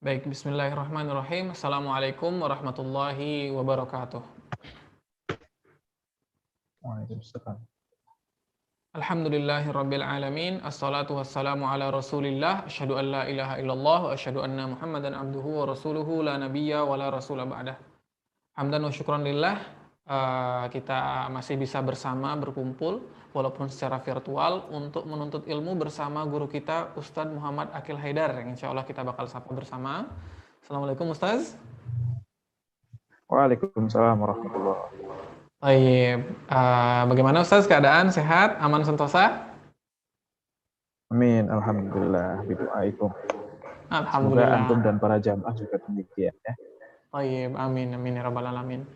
Baik, bismillahirrahmanirrahim. Assalamualaikum warahmatullahi wabarakatuh. Waalaikumsalam. Alhamdulillahirabbil alamin. Assalatu wassalamu ala Rasulillah. Asyhadu an la ilaha illallah wa asyhadu anna Muhammadan abduhu wa rasuluhu la nabiyya wa la rasula ba'dah. Hamdan wa syukran lillah. Kita masih bisa bersama berkumpul walaupun secara virtual untuk menuntut ilmu bersama guru kita Ustadz Muhammad Akil Haidar yang insya Allah kita bakal sapa bersama. Assalamualaikum Ustaz. Waalaikumsalam warahmatullahi wabarakatuh. Baik, bagaimana Ustaz keadaan? Sehat? Aman sentosa? Amin, alhamdulillah, bidu'aikum. Semoga Alhamdulillah. antum dan para jamaah juga demikian ya. Baik, amin, amin ya rabbal alamin.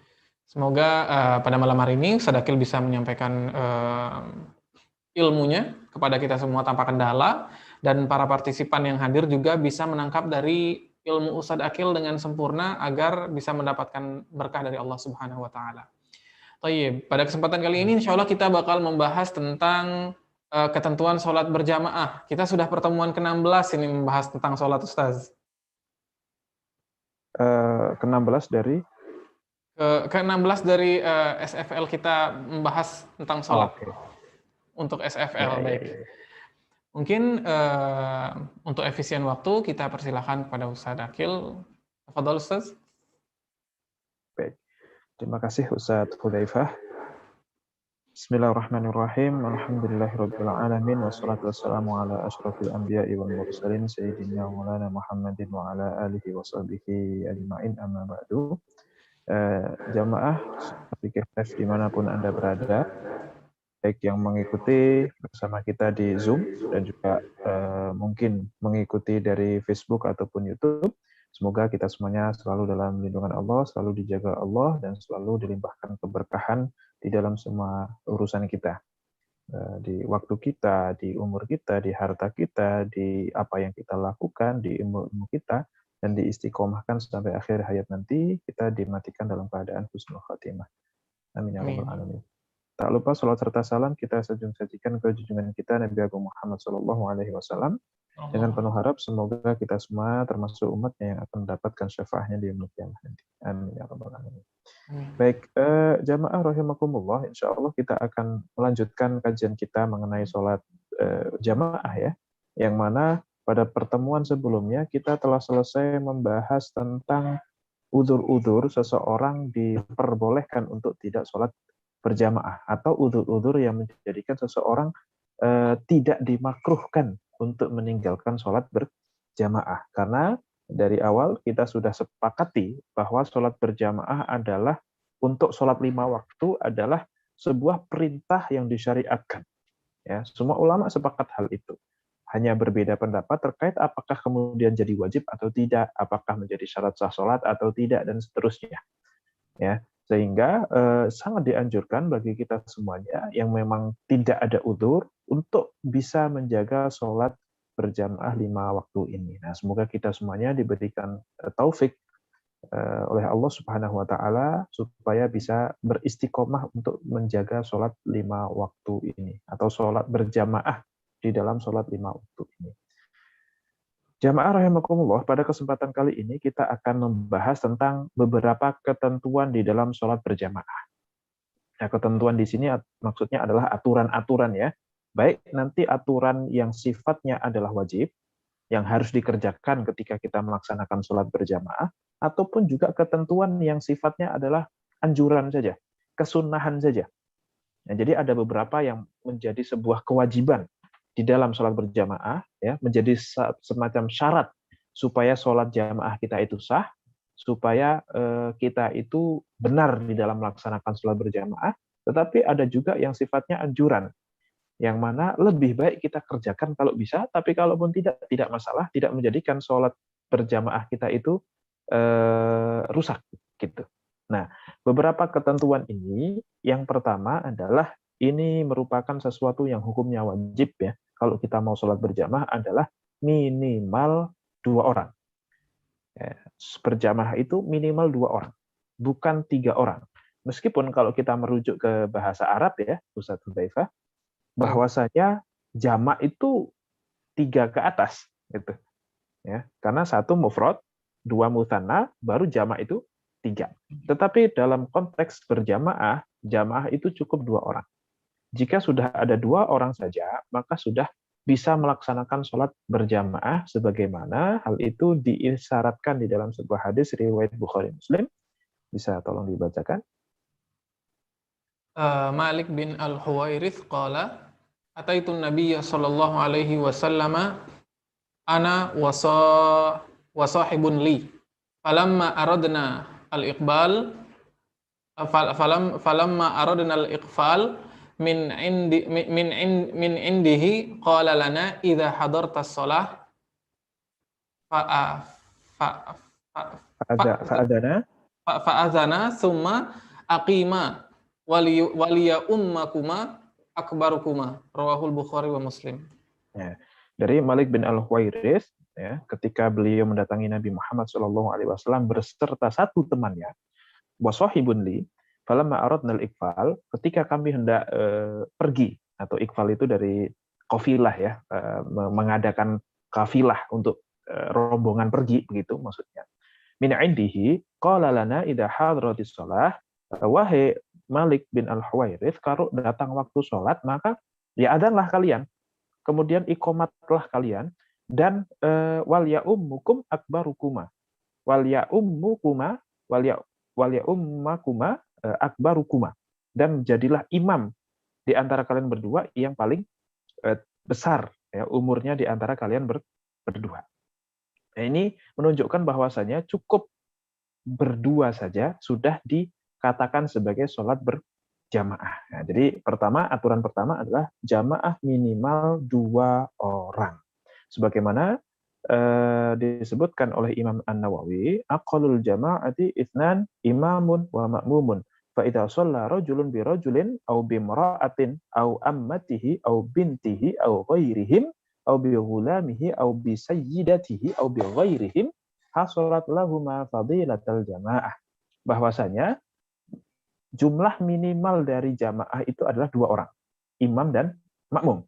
Semoga pada malam hari ini Ustaz Akil bisa menyampaikan ilmunya kepada kita semua tanpa kendala, dan para partisipan yang hadir juga bisa menangkap dari ilmu Ustaz Akil dengan sempurna agar bisa mendapatkan berkah dari Allah Subhanahu wa taala. Baik, pada kesempatan kali ini insya Allah kita bakal membahas tentang ketentuan sholat berjamaah. Kita sudah pertemuan ke-16 ini membahas tentang sholat, Ustaz. Ke-16 dari? Ke-16 dari SFL kita membahas tentang sholat. Okay. Untuk SFL, baik. Mungkin untuk efisien waktu kita persilahkan kepada Ustaz Akil. Tafadhol, Ustaz. Baik. Terima kasih Ustaz Hudzaifah. Bismillahirrahmanirrahim. Alhamdulillahirabbil alamin wassalatu wassalamu ala asyrofil anbiya'i wal mursalin sayyidina maulana Muhammadin wa ala alihi wa sahbihi ajma'in, amma ba'du. Jamaah PKF dimanapun Anda berada, baik yang mengikuti bersama kita di Zoom dan juga mungkin mengikuti dari Facebook ataupun YouTube. Semoga kita semuanya selalu dalam lindungan Allah, selalu dijaga Allah, dan selalu dilimpahkan keberkahan di dalam semua urusan kita. Di waktu kita, di umur kita, di harta kita, di apa yang kita lakukan, di ilmu kita, dan diistiqomahkan sampai akhir hayat nanti, kita dimatikan dalam keadaan husnul khatimah. Amin ya rabbal alamin. Tak lupa salat serta salam kita sajikan ke junjungan kita Nabi Agung Muhammad SAW, dengan penuh harap semoga kita semua termasuk umatnya yang akan mendapatkan syafaatnya di yaumul qiyamah nanti. Amin ya rabbal alamin. Baik, jamaah rahimakumullah, insya Allah kita akan melanjutkan kajian kita mengenai sholat jamaah ya, yang mana pada pertemuan sebelumnya kita telah selesai membahas tentang udzur-udzur seseorang diperbolehkan untuk tidak sholat berjamaah, atau udzur-udzur yang menjadikan seseorang tidak dimakruhkan untuk meninggalkan sholat berjamaah. Karena dari awal kita sudah sepakati bahwa sholat berjamaah adalah untuk sholat 5 waktu adalah sebuah perintah yang disyariatkan. Ya, semua ulama sepakat hal itu. Hanya berbeda pendapat terkait apakah kemudian jadi wajib atau tidak, apakah menjadi syarat sah sholat atau tidak, dan seterusnya. Ya, sehingga sangat dianjurkan bagi kita semuanya yang memang tidak ada udzur untuk bisa menjaga sholat berjamaah 5 waktu ini. Nah, semoga kita semuanya diberikan taufik oleh Allah Subhanahu wa taala supaya bisa beristiqomah untuk menjaga sholat 5 waktu ini, atau sholat berjamaah di dalam sholat 5 waktu ini. Jamaah rahimakumullah, pada kesempatan kali ini kita akan membahas tentang beberapa ketentuan di dalam sholat berjamaah. Nah, ketentuan di sini maksudnya adalah aturan-aturan ya. Baik nanti aturan yang sifatnya adalah wajib, yang harus dikerjakan ketika kita melaksanakan sholat berjamaah, ataupun juga ketentuan yang sifatnya adalah anjuran saja, kesunahan saja. Nah, jadi ada beberapa yang menjadi sebuah kewajiban di dalam sholat berjamaah, ya, menjadi semacam syarat supaya sholat jamaah kita itu sah, supaya kita itu benar di dalam melaksanakan sholat berjamaah. Tetapi ada juga yang sifatnya anjuran, yang mana lebih baik kita kerjakan kalau bisa, tapi kalaupun tidak masalah, tidak menjadikan sholat berjamaah kita itu rusak gitu. Nah, beberapa ketentuan ini, yang pertama adalah ini merupakan sesuatu yang hukumnya wajib ya. Kalau kita mau sholat berjamaah adalah minimal 2 orang. Ya, berjamaah itu minimal 2 orang, bukan 3 orang. Meskipun kalau kita merujuk ke bahasa Arab ya, Ustaz Hudzaifah, bahwasanya jamak itu 3 ke atas gitu. Ya, karena 1 mufrad, 2 musanna, baru jamak itu 3. Tetapi dalam konteks berjamaah, jamaah itu cukup 2 orang. Jika sudah ada 2 orang saja, maka sudah bisa melaksanakan sholat berjamaah sebagaimana hal itu diisyaratkan di dalam sebuah hadis riwayat Bukhari Muslim. Bisa tolong dibacakan? Malik bin Al-Huwairith qala ataitu Nabiyya sallallahu alaihi wasallam ana wa sahibun li falamma aradna al-iqbal falamma aradna al-iqfal min indihi qala lana idza hadartas shalah fa fa fa Fa'adana. fa'azana summa aqima waliya ummakuma akbarukuma rawahul Bukhari wa Muslim. Ya. Dari Malik bin Al-Huwairith, ya, ketika beliau mendatangi Nabi Muhammad SAW berserta satu temannya, wasahibun li, falamma aradna al-iqfal, ketika kami hendak pergi, atau iqfal itu dari kafilah ya, mengadakan kafilah untuk rombongan pergi, begitu maksudnya. Min indihi qala lana idza hadratis shalah, wahai Malik bin Al-Huwairith, kalau datang waktu sholat maka ya adzanlah kalian, kemudian iqomatlah kalian, dan wal ya ummukum akbarukuma, wal ya ummukuma wal ya ummakuma akbarukuma, dan jadilah imam di antara kalian berdua yang paling besar ya umurnya di antara kalian berdua. Nah, ini menunjukkan bahwasanya cukup berdua saja sudah dikatakan sebagai sholat berjamaah. Nah, jadi aturan pertama adalah jamaah minimal 2 orang. Sebagaimana disebutkan oleh Imam An-Nawawi, aqallul jama'ati itsnan imamun wa ma'mumun. Fa idza shalla rajulun bi rajulin aw bi imra'atin aw ammatihi aw bintihi aw ghairihim aw bi ghulamihi aw bi sayyidatihi aw bi ghairihim hasalat lahuma fadilatul jamaah. Bahwasanya jumlah minimal dari jamaah itu adalah 2 orang, imam dan makmum.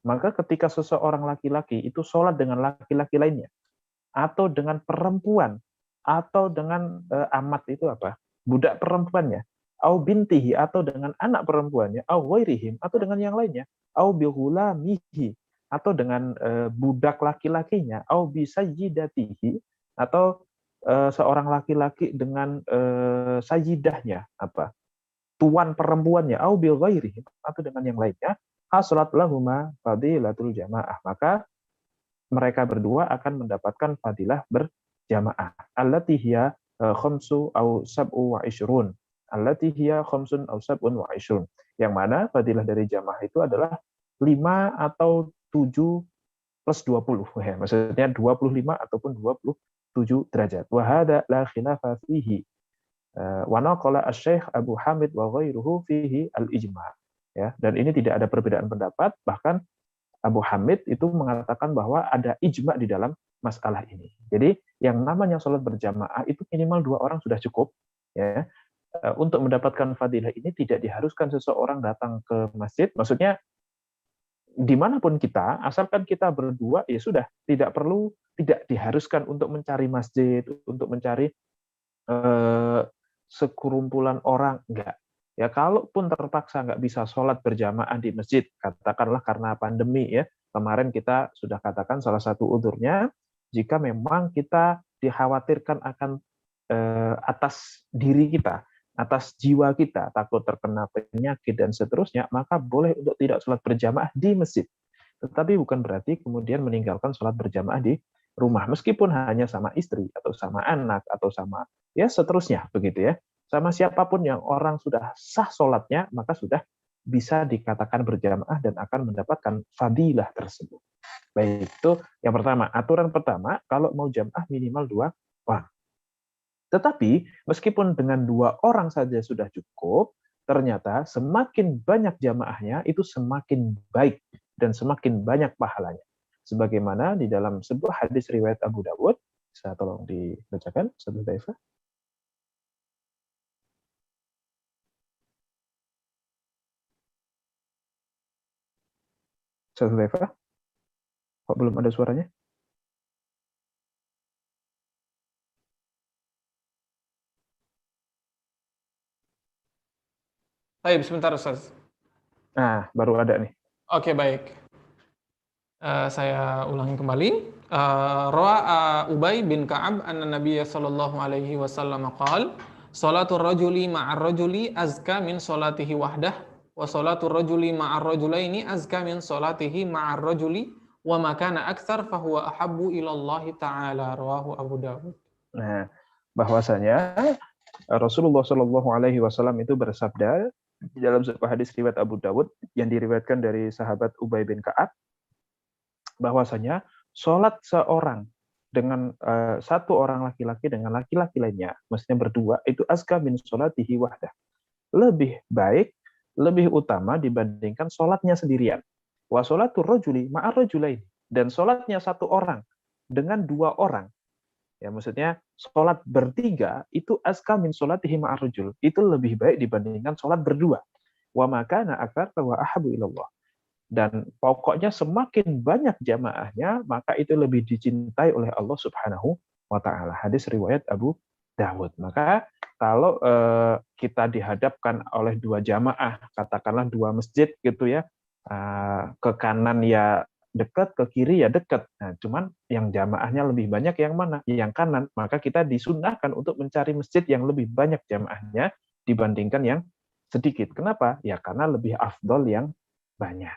Maka ketika seseorang laki-laki itu sholat dengan laki-laki lainnya, atau dengan perempuan, atau dengan amat itu apa? Budak perempuannya, au bintihi, atau dengan anak perempuannya, au ghairihim, atau dengan yang lainnya, au bihulamihi, atau dengan budak laki-lakinya, au bisayyidatihi, atau seorang laki-laki dengan sayyidahnya, apa? Tuan perempuannya, au bi ghairihim, atau dengan yang lainnya, hasalat lahuma fadilatul jamaah, maka mereka berdua akan mendapatkan fadilah berjamaah. Allati hiya khamsu au sab'u wa ishrun. Allati hiya khamsun au sab'un wa ishrun. Yang mana fadilah dari jamaah itu adalah 5 atau 7 plus 20. Ya, maksudnya 25 ataupun 27 derajat. Wa hadza la khilafa fihi. Wa naqala asy-Syaikh Abu Hamid wa ghairuhu fihi al-ijma'. Ya, dan ini tidak ada perbedaan pendapat, bahkan Abu Hamid itu mengatakan bahwa ada ijma di dalam masalah ini. Jadi yang namanya sholat berjamaah itu minimal 2 orang sudah cukup. Ya. Untuk mendapatkan fadilah ini tidak diharuskan seseorang datang ke masjid. Maksudnya dimanapun kita, asalkan kita berdua, ya sudah, tidak diharuskan untuk mencari masjid, untuk mencari sekurumpulan orang, enggak. Ya, kalaupun terpaksa nggak bisa sholat berjamaah di masjid, katakanlah karena pandemi ya, kemarin kita sudah katakan salah satu udurnya, jika memang kita dikhawatirkan akan atas diri kita, atas jiwa kita, takut terkena penyakit dan seterusnya, maka boleh untuk tidak sholat berjamaah di masjid. Tetapi bukan berarti kemudian meninggalkan sholat berjamaah di rumah, meskipun hanya sama istri, atau sama anak, atau sama ya seterusnya, begitu ya. Sama siapapun yang orang sudah sah sholatnya, maka sudah bisa dikatakan berjamaah dan akan mendapatkan fadilah tersebut. Baik, itu yang pertama. Aturan pertama, kalau mau jamaah minimal 2 orang. Tetapi, meskipun dengan 2 orang saja sudah cukup, ternyata semakin banyak jamaahnya, itu semakin baik dan semakin banyak pahalanya. Sebagaimana di dalam sebuah hadis riwayat Abu Dawud, bisa tolong dibacakan, Ustaz Hudzaifah? Ustaz Hudzaifah? Kok belum ada suaranya? Baik, sebentar Ustaz. Nah, baru ada nih. Oke, baik. Saya ulangi kembali. Rawa Ubay bin Ka'ab anna Nabiy sallallahu alaihi wasallam qala salatul rajuli ma'ar rajuli azka min salatihi wahdah wa salatul rajuli ma'ar rajulaini azka min salatihi ma'ar rajuli wa ma kana aktsar fa huwa ahabbu ila Allah taala rawahu Abu Dawud. Nah, bahwasanya Rasulullah Shallallahu Alaihi Wasallam itu bersabda di dalam sebuah hadis riwayat Abu Dawud yang diriwayatkan dari sahabat Ubay bin Ka'ab, bahwasanya sholat seorang dengan satu orang laki-laki dengan laki-laki lainnya, maksudnya berdua, itu azka min sholatihi wahdah, lebih baik, lebih utama dibandingkan sholatnya sendirian. Wa sholatur rajuli ma'ar rajulaini, dan sholatnya satu orang dengan dua orang, ya maksudnya sholat bertiga itu azka min sholatihi ma'ar rajul, itu lebih baik dibandingkan sholat berdua. Wa makana aktsar wa ahabu ilallah, dan pokoknya semakin banyak jamaahnya maka itu lebih dicintai oleh Allah Subhanahu wa taala. Hadis riwayat Abu Dawud. Maka kalau kita dihadapkan oleh dua jamaah, katakanlah dua masjid gitu ya, ke kanan ya dekat, ke kiri ya dekat. Nah, cuman yang jamaahnya lebih banyak yang mana? Yang kanan. Maka kita disunahkan untuk mencari masjid yang lebih banyak jamaahnya dibandingkan yang sedikit. Kenapa? Ya karena lebih afdol yang banyak.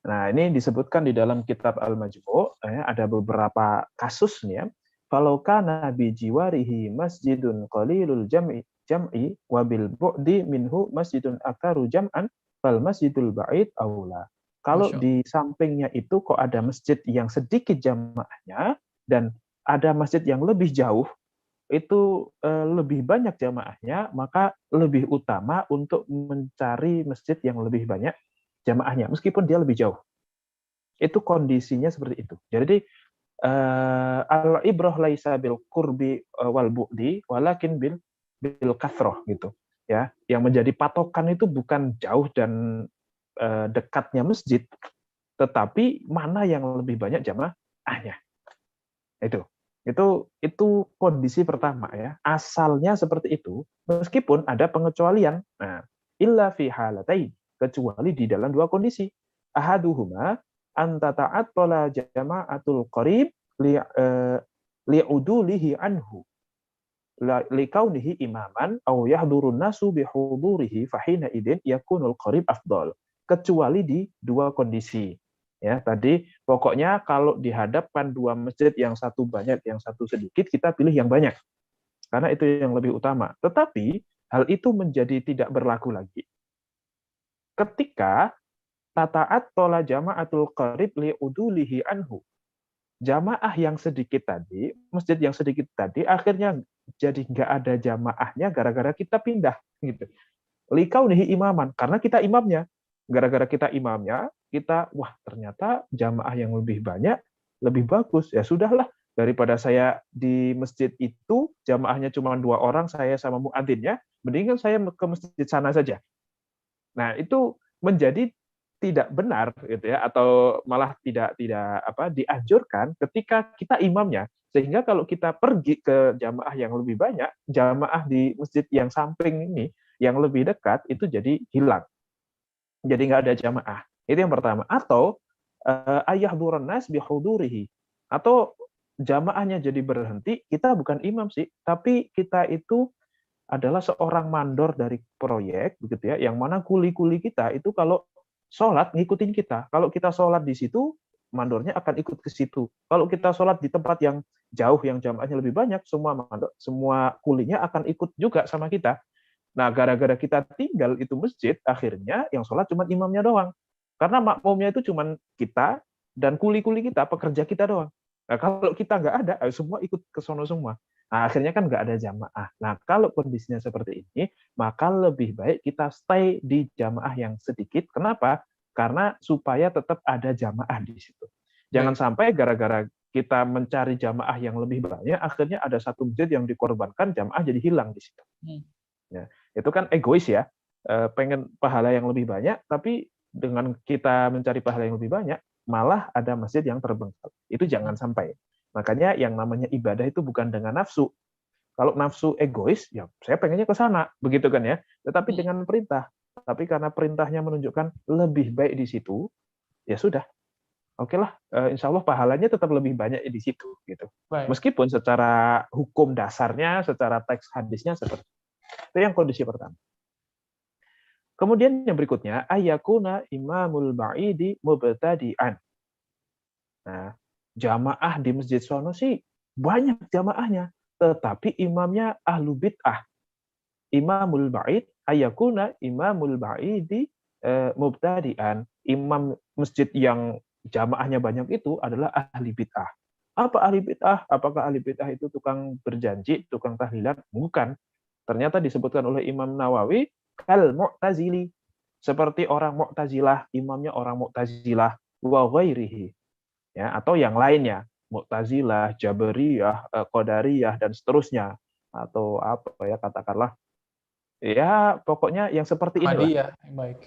Nah, ini disebutkan di dalam kitab Al-Majmu', ada beberapa kasus nih ya. Falau kana bi jiwarihi masjidun qalilul jam'i wa bil bu'di minhu masjidun aktaru jam'an fal masjidul ba'id aula. Kalau Masya Allah. di sampingnya itu kok ada masjid yang sedikit jamaahnya dan ada masjid yang lebih jauh, itu lebih banyak jamaahnya, maka lebih utama untuk mencari masjid yang lebih banyak jamaahnya, meskipun dia lebih jauh. Itu kondisinya seperti itu. Jadi al-ibrah laisa bil qurbi wal bu'di walakin bil kasroh gitu. Ya, yang menjadi patokan itu bukan jauh dan dekatnya masjid, tetapi mana yang lebih banyak jamaahnya. Itu kondisi pertama ya. Asalnya seperti itu, meskipun ada pengecualian. Nah, illa fi halatain, kecuali di dalam dua kondisi. Ahaduhuma anta ta'attala jama'atul qarib li'udulihi anhu likaunihi imaman aw yahdurun nasu bihudurihi fahina idin yakunul qarib afdal, kecuali di dua kondisi. Ya, tadi pokoknya kalau dihadapkan dua masjid, yang satu banyak, yang satu sedikit, kita pilih yang banyak. Karena itu yang lebih utama. Tetapi hal itu menjadi tidak berlaku lagi ketika tata'at tola jama'atul qarib li'udulihi anhu. Jamaah yang sedikit tadi, masjid yang sedikit tadi, akhirnya jadi nggak ada jamaahnya gara-gara kita pindah. Gitu. Likaunihi imaman, karena kita imamnya. Gara-gara kita imamnya, kita, wah ternyata jamaah yang lebih banyak, lebih bagus. Ya sudahlah, daripada saya di masjid itu, jamaahnya cuma 2 orang, saya sama muadzinnya, mendingan saya ke masjid sana saja. Nah, itu menjadi tidak benar gitu ya, atau malah tidak dianjurkan ketika kita imamnya. Sehingga kalau kita pergi ke jamaah yang lebih banyak, jamaah di masjid yang samping ini yang lebih dekat itu jadi hilang. Jadi nggak ada jamaah. Itu yang pertama. Atau ayah duran nas bihudurihi, atau jamaahnya jadi berhenti, kita bukan imam sih, tapi kita itu adalah seorang mandor dari proyek begitu ya, yang mana kuli-kuli kita itu kalau sholat ngikutin kita. Kalau kita sholat di situ, mandornya akan ikut ke situ. Kalau kita sholat di tempat yang jauh, yang jamaahnya lebih banyak, semua kulinya akan ikut juga sama kita. Nah, gara-gara kita tinggal itu masjid, akhirnya yang sholat cuma imamnya doang. Karena makmumnya itu cuma kita dan kuli-kuli kita, pekerja kita doang. Nah, kalau kita nggak ada, semua ikut ke sono semua. Nah, akhirnya kan nggak ada jamaah. Nah, kalau kondisinya seperti ini, maka lebih baik kita stay di jamaah yang sedikit. Kenapa? Karena supaya tetap ada jamaah di situ. Jangan Baik. sampai gara-gara kita mencari jamaah yang lebih banyak, akhirnya ada satu masjid yang dikorbankan, jamaah jadi hilang di situ. Ya, itu kan egois ya, pengen pahala yang lebih banyak, tapi dengan kita mencari pahala yang lebih banyak, malah ada masjid yang terbengkalai. Itu jangan sampai. Makanya yang namanya ibadah itu bukan dengan nafsu. Kalau nafsu egois, ya saya pengennya ke sana, begitu kan ya. Tetapi dengan perintah. Tapi karena perintahnya menunjukkan lebih baik di situ, ya sudah. Oke lah, insya Allah pahalanya tetap lebih banyak di situ, gitu. Baik. Meskipun secara hukum dasarnya, secara teks hadisnya seperti itu yang kondisi pertama. Kemudian yang berikutnya, ayakuna imamul ba'idi mubtadi'an. Nah, jamaah di Masjid sono sih banyak jamaahnya, tetapi imamnya ahlu bid'ah. Imamul ba'id ayakuna imamul ba'idi mubtadi'an. Imam masjid yang jamaahnya banyak itu adalah ahli bid'ah. Apa ahli bid'ah? Apakah ahli bid'ah itu tukang berjanji, tukang tahlilan? Bukan. Ternyata disebutkan oleh Imam Nawawi kal mu'tazili. Seperti orang Mu'tazilah, imamnya orang Mu'tazilah wa ghairihi. Ya, atau yang lainnya, Mu'tazilah, Jabariyah, Qadariyah dan seterusnya, atau apa ya, katakanlah ya pokoknya yang seperti inilah. Ahmadiyah. Baik.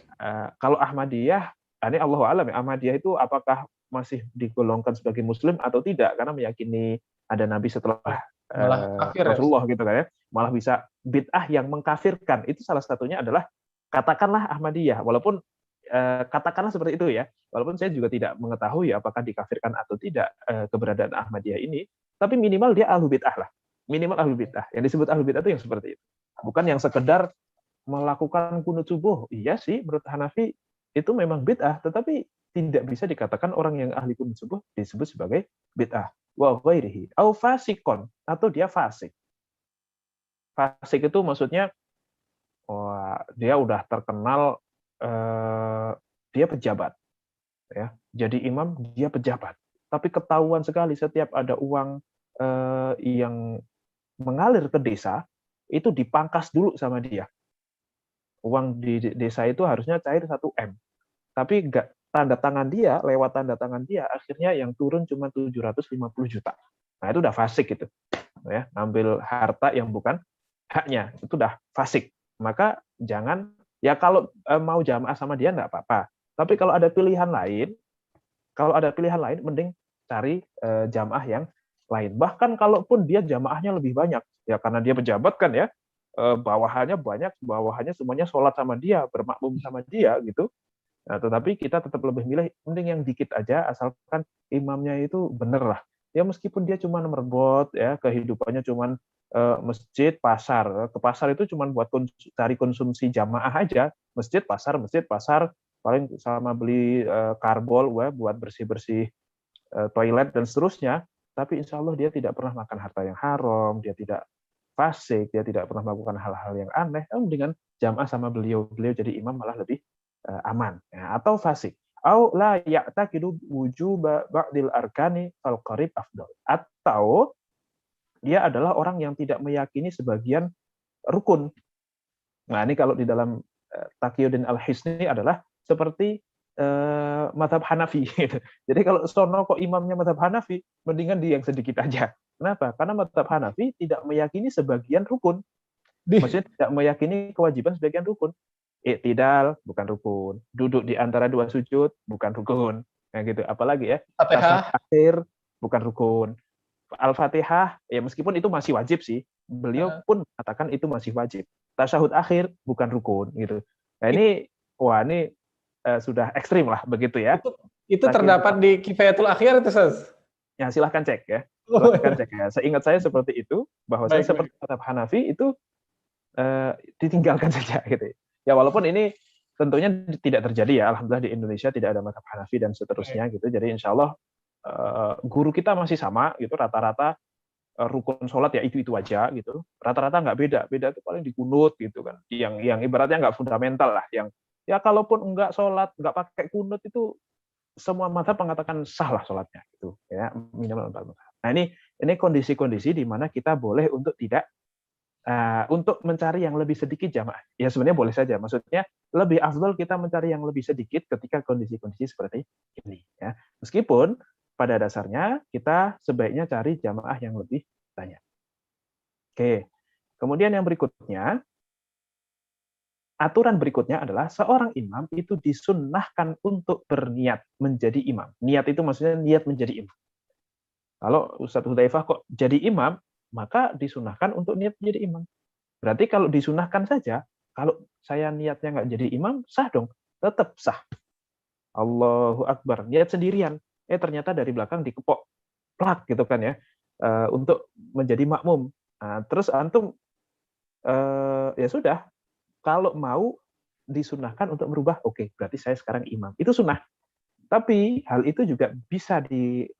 Kalau Ahmadiyah, ini Allahu a'lam ya, Ahmadiyah itu apakah masih digolongkan sebagai muslim atau tidak, karena meyakini ada nabi setelah Malah kafir ya, Rasulullah gitu kan ya, malah bisa bid'ah yang mengkafirkan. Itu salah satunya adalah katakanlah Ahmadiyah, walaupun katakanlah seperti itu ya, walaupun saya juga tidak mengetahui apakah dikafirkan atau tidak keberadaan Ahmadiyah ini, tapi minimal dia ahlu bid'ah lah, minimal ahlu bid'ah. Yang disebut ahlu bid'ah itu yang seperti itu, bukan yang sekedar melakukan kunut subuh. Iya sih, menurut Hanafi itu memang bid'ah, tetapi tidak bisa dikatakan orang yang ahli kunut subuh disebut sebagai bid'ah. Wa ghairihi au fasikon, atau dia fasik. Fasik itu maksudnya dia udah terkenal dia pejabat ya. Jadi imam dia pejabat. Tapi ketahuan sekali setiap ada uang yang mengalir ke desa itu dipangkas dulu sama dia. Uang di desa itu harusnya cair 1 M. Tapi enggak, tanda tangan dia, lewat tanda tangan dia, akhirnya yang turun cuma 750 juta. Nah, itu udah fasik itu. Ya, ngambil harta yang bukan haknya, itu udah fasik. Maka jangan, ya kalau mau jamaah sama dia enggak apa-apa. Tapi kalau ada pilihan lain, mending cari jamaah yang lain. Bahkan kalaupun dia jamaahnya lebih banyak, ya karena dia pejabat kan ya, bawahannya banyak, bawahannya semuanya sholat sama dia, bermakmum sama dia gitu. Nah, tetapi kita tetap lebih milih mending yang dikit aja, asalkan imamnya itu bener lah. Ya meskipun dia cuma merebot ya, kehidupannya cuma masjid, pasar. Ke pasar itu cuma buat cari konsumsi jamaah aja. Masjid, pasar, paling sama beli karbol buat bersih-bersih toilet dan seterusnya. Tapi insya Allah dia tidak pernah makan harta yang haram, dia tidak fasik, dia tidak pernah melakukan hal-hal yang aneh. Dengan jamaah sama beliau jadi imam malah lebih aman. Ya, atau fasik. Au la ya'taqidu wujuba ba'dil arkani fal qarib afdal. Atau dia adalah orang yang tidak meyakini sebagian rukun. Nah, ini kalau di dalam Taqiyuddin Al-Hisni adalah seperti mazhab Hanafi. Jadi kalau sono kok imamnya mazhab Hanafi, mendingan dia yang sedikit aja. Kenapa? Karena mazhab Hanafi tidak meyakini sebagian rukun. Maksudnya tidak meyakini kewajiban sebagian rukun. Iktidal bukan rukun. Duduk di antara 2 sujud bukan rukun. Nah gitu. Apalagi ya, tasyahud akhir bukan rukun. Al-Fatihah ya meskipun itu masih wajib sih. Beliau pun mengatakan itu masih wajib. Tasyahud akhir bukan rukun gitu. Nah ini sudah ekstrim lah begitu ya. Itu terdapat di Kifayatul Akhyar itu, Ustaz? Ya silahkan cek ya. Silahkan cek ya. Seingat saya seperti itu, bahwa saya seperti mazhab Hanafi itu ditinggalkan saja gitu. Ya walaupun ini tentunya tidak terjadi ya. Alhamdulillah di Indonesia tidak ada mazhab Hanafi dan seterusnya gitu. Jadi insya Allah guru kita masih sama gitu, rata-rata rukun sholat ya itu aja gitu. Rata-rata nggak beda itu paling di kunut gitu kan. Yang ibaratnya nggak fundamental lah. Yang ya kalaupun nggak sholat, nggak pakai kunut itu semua mazhab mengatakan sah lah sholatnya gitu ya, minimal 4 mazhab. Nah ini kondisi-kondisi di mana kita boleh untuk tidak untuk mencari yang lebih sedikit jamaah. Ya sebenarnya boleh saja. Maksudnya lebih afdal kita mencari yang lebih sedikit ketika kondisi-kondisi seperti ini ya. Meskipun pada dasarnya kita sebaiknya cari jamaah yang lebih banyak. Oke. Kemudian yang berikutnya, aturan berikutnya adalah seorang imam itu disunnahkan untuk berniat menjadi imam. Niat itu maksudnya niat menjadi imam. Kalau Ustadz Hudzaifah kok jadi imam, maka disunahkan untuk niat menjadi imam. Berarti kalau disunahkan saja, kalau saya niatnya nggak jadi imam, sah dong, tetap sah. Allahu Akbar, niat sendirian. Ternyata dari belakang dikepok, plak gitu kan ya, untuk menjadi makmum. Nah, terus antum ya sudah, kalau mau disunahkan untuk merubah, oke, berarti saya sekarang imam. Itu sunnah. Tapi hal itu juga bisa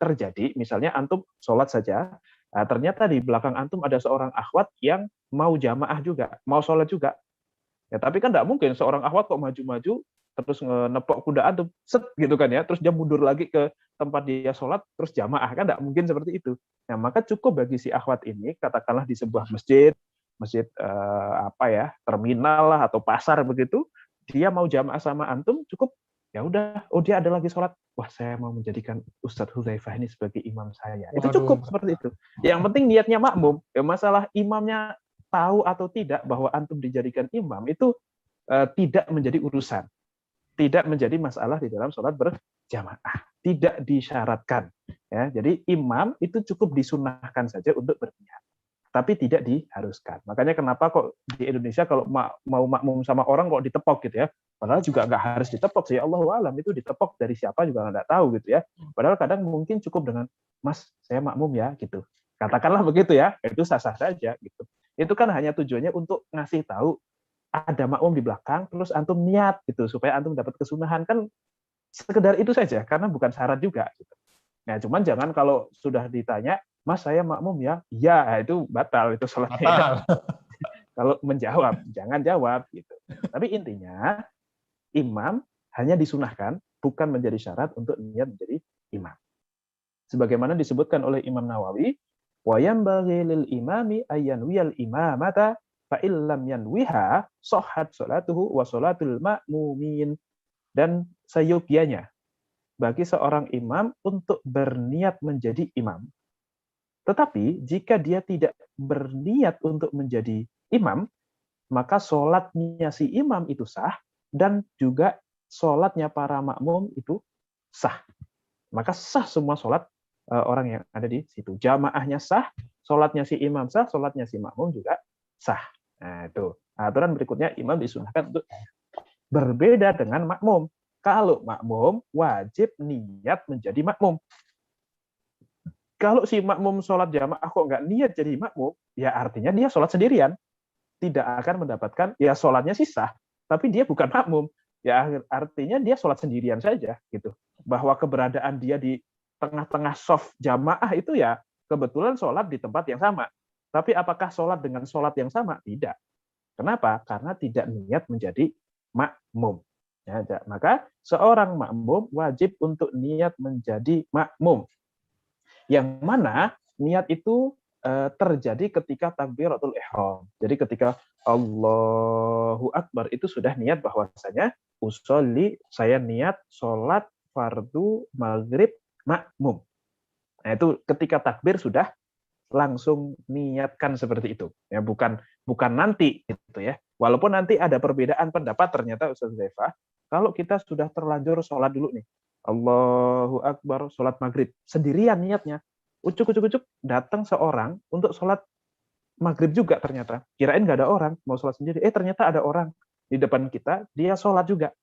terjadi, misalnya antum sholat saja, ternyata di belakang antum ada seorang akhwat yang mau jamaah juga, mau sholat juga. Ya, tapi kan tidak mungkin seorang akhwat kok maju-maju, terus nepok kuda antum, set gitu kan ya, terus dia mundur lagi ke tempat dia sholat, terus jamaah, kan tidak mungkin seperti itu. Nah, maka cukup bagi si akhwat ini, katakanlah di sebuah masjid, apa ya, terminal lah atau pasar begitu, dia mau jamaah sama antum, cukup ya udah, oh dia ada lagi sholat, wah saya mau menjadikan Ustadz Hudzaifah ini sebagai imam saya. Itu Waduh. cukup seperti itu. Yang penting niatnya makmum. Ya, masalah imamnya tahu atau tidak bahwa antum dijadikan imam itu tidak menjadi urusan, tidak menjadi masalah di dalam sholat berjamaah, tidak disyaratkan. Ya, jadi imam itu cukup disunahkan saja untuk berniat, tapi tidak diharuskan. Makanya kenapa kok di Indonesia kalau mau makmum sama orang kok ditepok gitu ya, padahal juga nggak harus ditepok sih, Allahu alam, itu ditepok dari siapa juga nggak tahu gitu ya. Padahal kadang mungkin cukup dengan, Mas saya makmum ya gitu, katakanlah begitu ya, itu sah-sah saja gitu. Itu kan hanya tujuannya untuk ngasih tahu ada makmum di belakang, terus antum niat gitu supaya antum dapat kesunahan, kan sekedar itu saja, karena bukan syarat juga gitu. Nah, cuman jangan kalau sudah ditanya, Mas saya makmum ya, ya itu batal itu sholatnya ya. Kalau menjawab, jangan jawab gitu. Tapi intinya imam hanya disunahkan, bukan menjadi syarat untuk niat menjadi imam. Sebagaimana disebutkan oleh Imam Nawawi, wa yanbaghi lil imami ayyanwiyal imamata fa illam yanwiha sahhat salatuhu wa salatul ma'mumin. Dan seyogianya bagi seorang imam untuk berniat menjadi imam. Tetapi jika dia tidak berniat untuk menjadi imam, maka sholatnya si imam itu sah, dan juga sholatnya para makmum itu sah. Maka sah semua sholat orang yang ada di situ. Jamaahnya sah, sholatnya si imam sah, sholatnya si makmum juga sah. Nah, itu. Aturan berikutnya, imam disunahkan untuk berbeda dengan makmum. Kalau makmum, wajib niat menjadi makmum. Kalau si makmum sholat jamaah kok nggak niat jadi makmum, ya artinya dia sholat sendirian. Tidak akan mendapatkan, ya sholatnya sih sah, tapi dia bukan makmum. Ya artinya dia sholat sendirian saja. Gitu. Bahwa keberadaan dia di tengah-tengah soft jamaah itu ya kebetulan sholat di tempat yang sama. Tapi apakah sholat dengan sholat yang sama? Tidak. Kenapa? Karena tidak niat menjadi makmum. Ya, maka seorang makmum wajib untuk niat menjadi makmum. Yang mana niat itu terjadi ketika takbiratul ihram. Jadi ketika Allahu Akbar itu sudah niat bahwasanya usolli, saya niat sholat fardu maghrib makmum. Nah itu ketika takbir sudah langsung niatkan seperti itu. Ya bukan nanti gitu ya. Walaupun nanti ada perbedaan pendapat ternyata Ustaz Zaifa, kalau kita sudah terlanjur sholat dulu nih, Allahu Akbar, sholat maghrib sendirian niatnya, ucuk datang seorang untuk sholat maghrib juga ternyata. Kirain nggak ada orang, mau sholat sendiri. Ternyata ada orang di depan kita, dia sholat juga.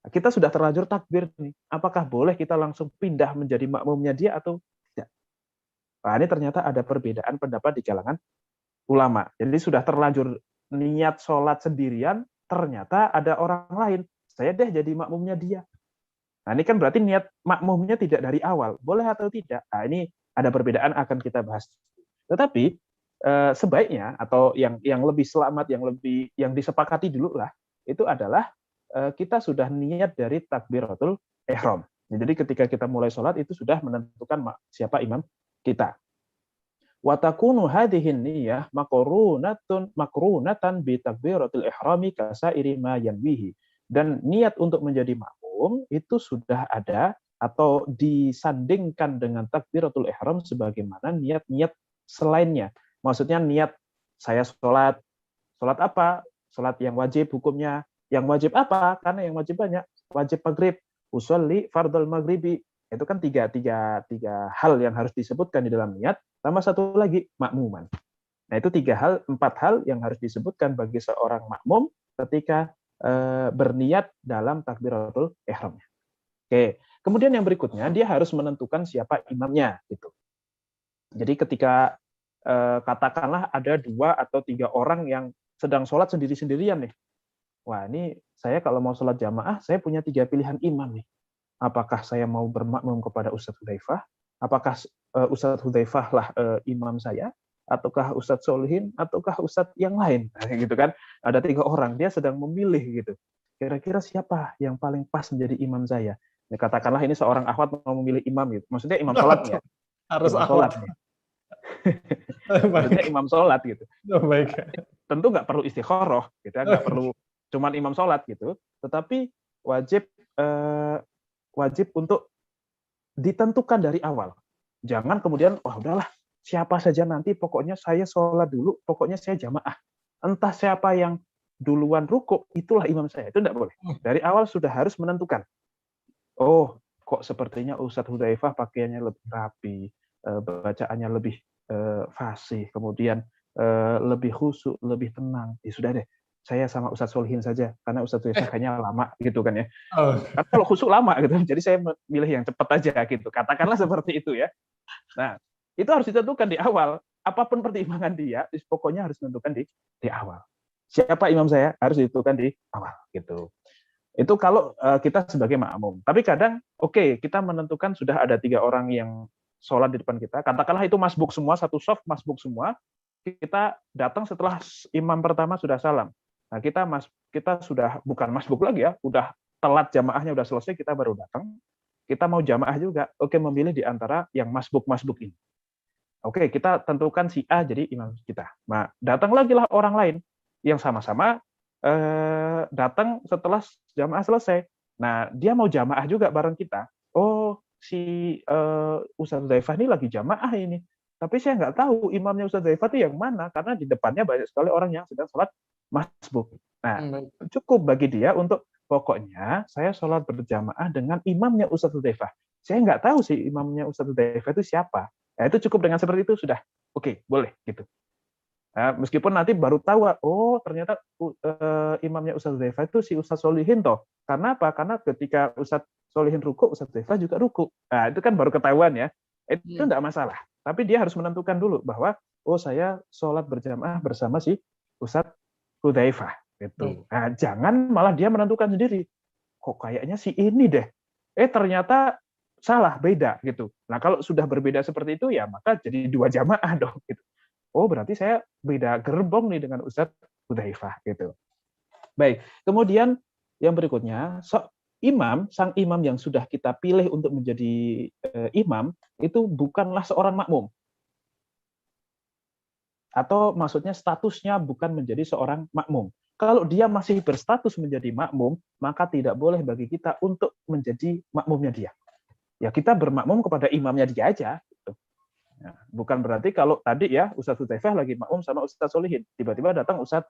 Kita sudah terlanjur takbir nih. Apakah boleh kita langsung pindah menjadi makmumnya dia atau tidak? Nah, ini ternyata ada perbedaan pendapat di kalangan ulama. Jadi sudah terlanjur niat sholat sendirian, ternyata ada orang lain. Saya deh jadi makmumnya dia. Nah, ini kan berarti niat makmumnya tidak dari awal. Boleh atau tidak? Nah, ini ada perbedaan, akan kita bahas. Tetapi sebaiknya atau yang lebih selamat, yang disepakati dulu lah, itu adalah kita sudah niat dari takbiratul ihram. Jadi ketika kita mulai sholat itu sudah menentukan siapa imam kita. Wa takunu hadhihi niyyah makrunatan bi takbiratul ihrami kasairi ma yanwihi. Dan niat untuk menjadi makmum itu sudah ada atau disandingkan dengan takbiratul ihram sebagaimana niat-niat selainnya. Maksudnya niat saya sholat apa? Sholat yang wajib hukumnya. Yang wajib apa? Karena yang wajib banyak. Wajib maghrib, usolli fardal maghribi. Itu kan tiga hal yang harus disebutkan di dalam niat, tambah satu lagi makmuman. Nah, itu empat hal yang harus disebutkan bagi seorang makmum ketika berniat dalam takbiratul ihramnya. Oke, kemudian yang berikutnya dia harus menentukan siapa imamnya gitu. Jadi ketika katakanlah ada 2 atau 3 orang yang sedang sholat sendiri-sendirian nih. Wah, ini saya kalau mau sholat jamaah, saya punya 3 pilihan imam nih. Apakah saya mau bermakmum kepada Ustadz Hudzaifah? Apakah Ustadz Hudzaifah lah imam saya? Ataukah Ustadz Solihin? Ataukah Ustadz yang lain? Gitu kan? Ada 3 orang, dia sedang memilih gitu. Kira-kira siapa yang paling pas menjadi imam saya? Ya, katakanlah ini seorang akhwat mau memilih imam gitu. Maksudnya imam sholatnya. Harus Imam akhwat. sholatnya. Maksudnya imam sholat gitu. Baik. Tentu nggak perlu istikharah, gitu, nggak perlu cuman imam sholat gitu, tetapi wajib untuk ditentukan dari awal. Jangan kemudian, wah udahlah, siapa saja nanti, pokoknya saya sholat dulu, pokoknya saya jamaah. Entah siapa yang duluan rukuk, itulah imam saya. Itu tidak boleh. Dari awal sudah harus menentukan. Oh, kok sepertinya Ustadz Hudzaifah pakaiannya lebih rapi, bacaannya lebih fasih, kemudian lebih khusyuk, lebih tenang. Ya sudah deh, saya sama Ustadz Solihin saja, karena Ustadz Hudzaifah kayaknya lama gitu kan ya. Karena kalau khusyuk lama gitu, jadi saya milih yang cepat aja gitu. Katakanlah seperti itu ya. Nah, itu harus ditentukan di awal. Apapun pertimbangan dia, pokoknya harus ditentukan di awal. Siapa imam saya harus ditentukan di awal gitu. Itu kalau kita sebagai makmum. Tapi kadang, oke, kita menentukan sudah ada 3 orang yang sholat di depan kita. Katakanlah itu masbuk semua, satu soft masbuk semua. Kita datang setelah imam pertama sudah salam. Nah, kita sudah bukan masbuk lagi ya, udah telat jamaahnya udah selesai, kita baru datang. Kita mau jamaah juga, oke, memilih di antara yang masbuk ini. Oke, kita tentukan si A jadi imam kita. Nah, datang lagi lah orang lain yang sama-sama datang setelah jamaah selesai. Nah, dia mau jamaah juga bareng kita. Oh, si Ustadz Hudzaifah ini lagi jamaah ini. Tapi saya nggak tahu imamnya Ustadz Hudzaifah itu yang mana, karena di depannya banyak sekali orang yang sedang sholat masbuk. Nah, cukup bagi dia untuk pokoknya saya sholat berjamaah dengan imamnya Ustadz Hudzaifah. Saya nggak tahu sih imamnya Ustadz Hudzaifah itu siapa. Nah, itu cukup dengan seperti itu sudah. Oke, boleh gitu. Nah, meskipun nanti baru tahu, oh ternyata imamnya Ustadz Hudzaifah itu si Ustadz Solihin toh. Karena apa? Karena ketika Ustadz Solihin ruku, Ustadz Hudzaifah juga ruku. Nah, itu kan baru ketahuan ya. Itu tidak masalah. Tapi dia harus menentukan dulu bahwa, oh saya sholat berjamaah bersama si Ustadz Hudzaifah. Gitu. Nah, jangan malah dia menentukan sendiri. Kok kayaknya si ini deh. Ternyata salah, beda gitu. Nah, kalau sudah berbeda seperti itu ya maka jadi 2 jamaah dong gitu. Oh, berarti saya beda gerbong nih dengan Ustadz Hudzaifah gitu. Baik, kemudian yang berikutnya, sang imam yang sudah kita pilih untuk menjadi imam itu bukanlah seorang makmum. Atau maksudnya statusnya bukan menjadi seorang makmum. Kalau dia masih berstatus menjadi makmum, maka tidak boleh bagi kita untuk menjadi makmumnya dia. Ya kita bermakmum kepada imamnya dia aja. Gitu. Nah, bukan berarti kalau tadi ya Ustadz Hudzaifah lagi makmum sama Ustadz Solihin, tiba-tiba datang Ustadz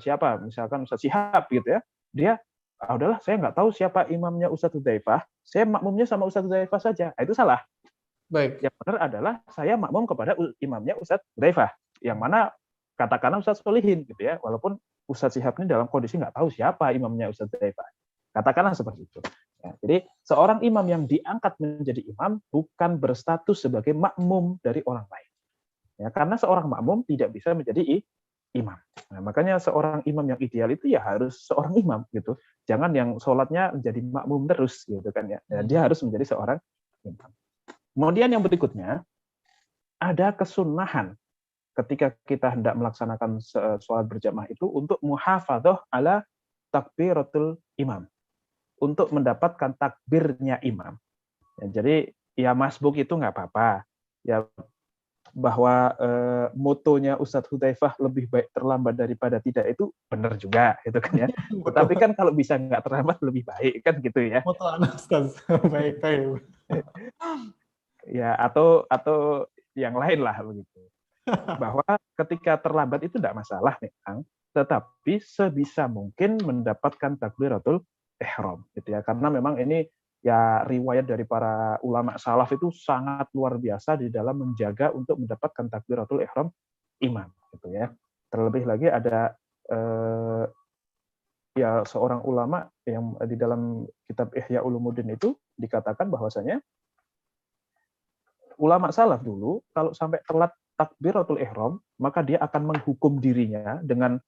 siapa, misalkan Ustadz Syihab gitu ya, dia udahlah saya nggak tahu siapa imamnya Ustadz Hudzaifah, saya makmumnya sama Ustadz Hudzaifah saja. Nah, itu salah. Baik. Yang benar adalah saya makmum kepada imamnya Ustadz Hudzaifah, yang mana katakanlah Ustadz Solihin gitu ya, walaupun Ustadz Syihab ini dalam kondisi nggak tahu siapa imamnya Ustadz Hudzaifah. Katakanlah seperti itu. Ya, jadi seorang imam yang diangkat menjadi imam bukan berstatus sebagai makmum dari orang lain. Ya, karena seorang makmum tidak bisa menjadi imam. Nah, makanya seorang imam yang ideal itu ya harus seorang imam gitu. Jangan yang sholatnya menjadi makmum terus gitu kan ya. Dia harus menjadi seorang imam. Kemudian yang berikutnya ada kesunahan ketika kita hendak melaksanakan sholat berjamaah itu untuk muhafadzah ala takbiratul imam. Untuk mendapatkan takbirnya imam. Ya, jadi ya masbuk itu nggak apa-apa. Ya bahwa motonya Ustadz Hudzaifah lebih baik terlambat daripada tidak itu benar juga itu kan ya. Tetapi kan kalau bisa nggak terlambat lebih baik kan gitu ya. Moto Ustaz. Baik. Ya atau yang lain lah begitu. Bahwa ketika terlambat itu tidak masalah memang, tetapi sebisa mungkin mendapatkan takbiratul ihram gitu ya, karena memang ini ya riwayat dari para ulama salaf itu sangat luar biasa di dalam menjaga untuk mendapatkan takbiratul ihram imam gitu ya. Terlebih lagi ada ya seorang ulama yang di dalam kitab Ihya Ulumuddin itu dikatakan bahwasanya ulama salaf dulu kalau sampai telat takbiratul ihram maka dia akan menghukum dirinya dengan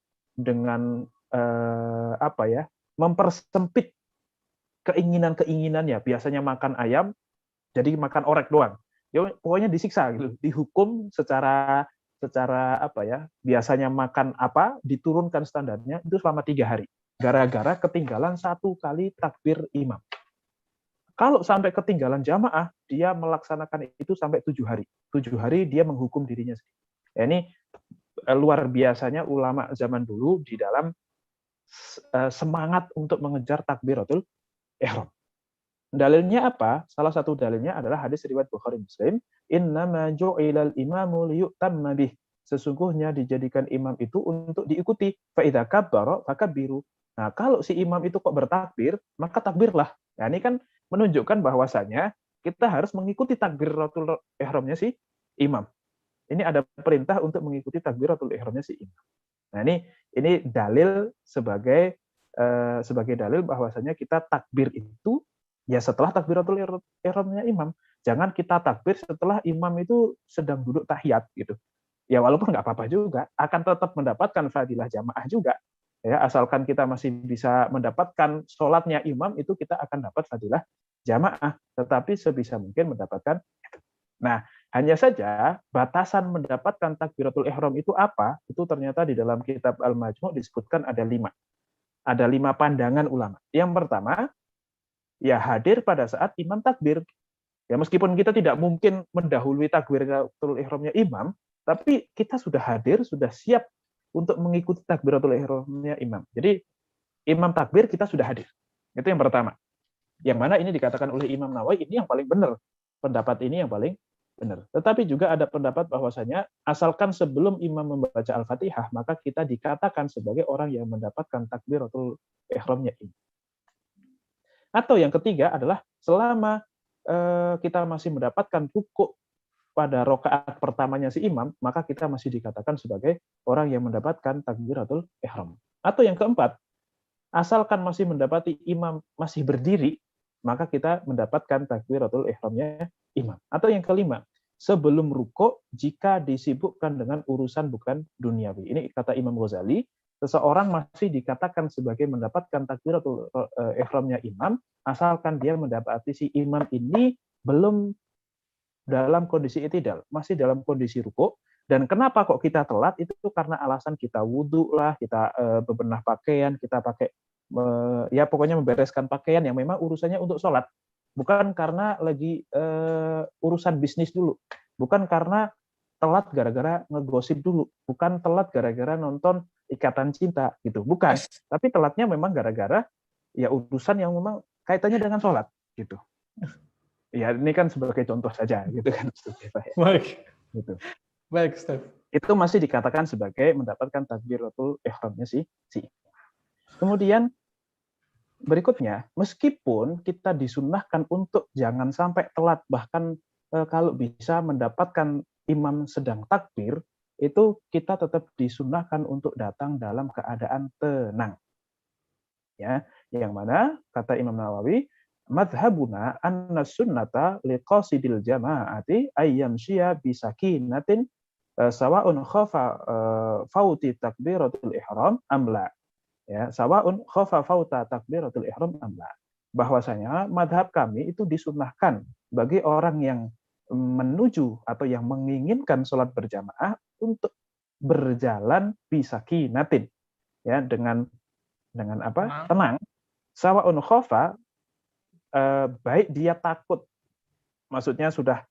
apa ya, mempersempit keinginan-keinginannya. Biasanya makan ayam jadi makan orek doang. Ya pokoknya disiksa gitu, dihukum secara secara apa ya, biasanya makan apa diturunkan standarnya itu selama 3 hari gara-gara ketinggalan 1 kali takbir imam. Kalau sampai ketinggalan jamaah, dia melaksanakan itu sampai 7 hari. 7 hari dia menghukum dirinya sendiri. Ya, ini luar biasanya ulama zaman dulu di dalam semangat untuk mengejar takbiratul ihram. Dalilnya apa? Salah satu dalilnya adalah hadis riwayat Bukhari Muslim, "Innama ju'ilal imamu liyutamma bih." Sesungguhnya dijadikan imam itu untuk diikuti. Fa idza kabbara fakabbiru. Nah, kalau si imam itu kok bertakbir, maka takbirlah. Nah, ini kan menunjukkan bahwasanya kita harus mengikuti takbiratul ihramnya si imam. Ini ada perintah untuk mengikuti takbiratul ihramnya si imam. Nah, ini dalil sebagai sebagai dalil bahwasanya kita takbir itu ya setelah takbiratul ihramnya imam. Jangan kita takbir setelah imam itu sedang duduk tahiyat gitu. Ya walaupun nggak apa-apa juga, akan tetap mendapatkan fadilah jamaah juga. Ya, asalkan kita masih bisa mendapatkan sholatnya imam, itu kita akan dapat fadilah jamaah. Tetapi sebisa mungkin mendapatkan. Nah, hanya saja batasan mendapatkan takbiratul ihram itu apa? Itu ternyata di dalam kitab Al-Majmu' disebutkan ada 5. Ada 5 pandangan ulama. Yang pertama, ya hadir pada saat imam takbir. Ya meskipun kita tidak mungkin mendahului takbiratul ihramnya imam, tapi kita sudah hadir, sudah siap untuk mengikuti takbiratul ihramnya imam. Jadi imam takbir kita sudah hadir. Itu yang pertama. Yang mana ini dikatakan oleh Imam Nawawi ini yang paling benar. Pendapat ini yang paling benar. Tetapi juga ada pendapat bahwasanya asalkan sebelum imam membaca Al-Fatihah, maka kita dikatakan sebagai orang yang mendapatkan takbiratul ihramnya imam. Atau yang ketiga adalah selama kita masih mendapatkan rukuk pada rokaat pertamanya si imam, maka kita masih dikatakan sebagai orang yang mendapatkan takbiratul ihram. Atau yang keempat, asalkan masih mendapati imam masih berdiri, maka kita mendapatkan takbiratul ihramnya imam. Atau yang kelima, sebelum rukuk jika disibukkan dengan urusan bukan duniawi. Ini kata Imam Ghazali, seseorang masih dikatakan sebagai mendapatkan takbiratul ihramnya imam, asalkan dia mendapati si imam ini belum dalam kondisi i'tidal, masih dalam kondisi rukuk. Dan kenapa kok kita telat? Itu karena alasan kita wudhu lah, kita bebenah pakaian, kita pakai ya pokoknya membereskan pakaian yang memang urusannya untuk sholat. Bukan karena lagi urusan bisnis dulu, bukan karena telat gara-gara ngegosip dulu, bukan telat gara-gara nonton Ikatan Cinta gitu, bukan. Tapi telatnya memang gara-gara ya urusan yang memang kaitannya dengan sholat gitu. Ya ini kan sebagai contoh saja gitu kan. Baik. Gitu. Baik, Ustaz. Itu masih dikatakan sebagai mendapatkan takbiratul ihramnya si. Kemudian berikutnya, meskipun kita disunnahkan untuk jangan sampai telat, bahkan kalau bisa mendapatkan imam sedang takbir, itu kita tetap disunnahkan untuk datang dalam keadaan tenang. Ya, yang mana kata Imam Nawawi, madhabuna anna sunnata liqasidil jama'ati ayyamshiya bisakinatin sawa'un khafa fauti takbiratul ihram amla. Ya, sawa'un khafa fauta takbiratul ihram amla. Bahwasanya madhab kami itu disunnahkan bagi orang yang menuju atau yang menginginkan sholat berjamaah untuk berjalan bisakinatin, ya dengan apa? Tenang. Sawa'un khafa, baik dia takut, maksudnya sudah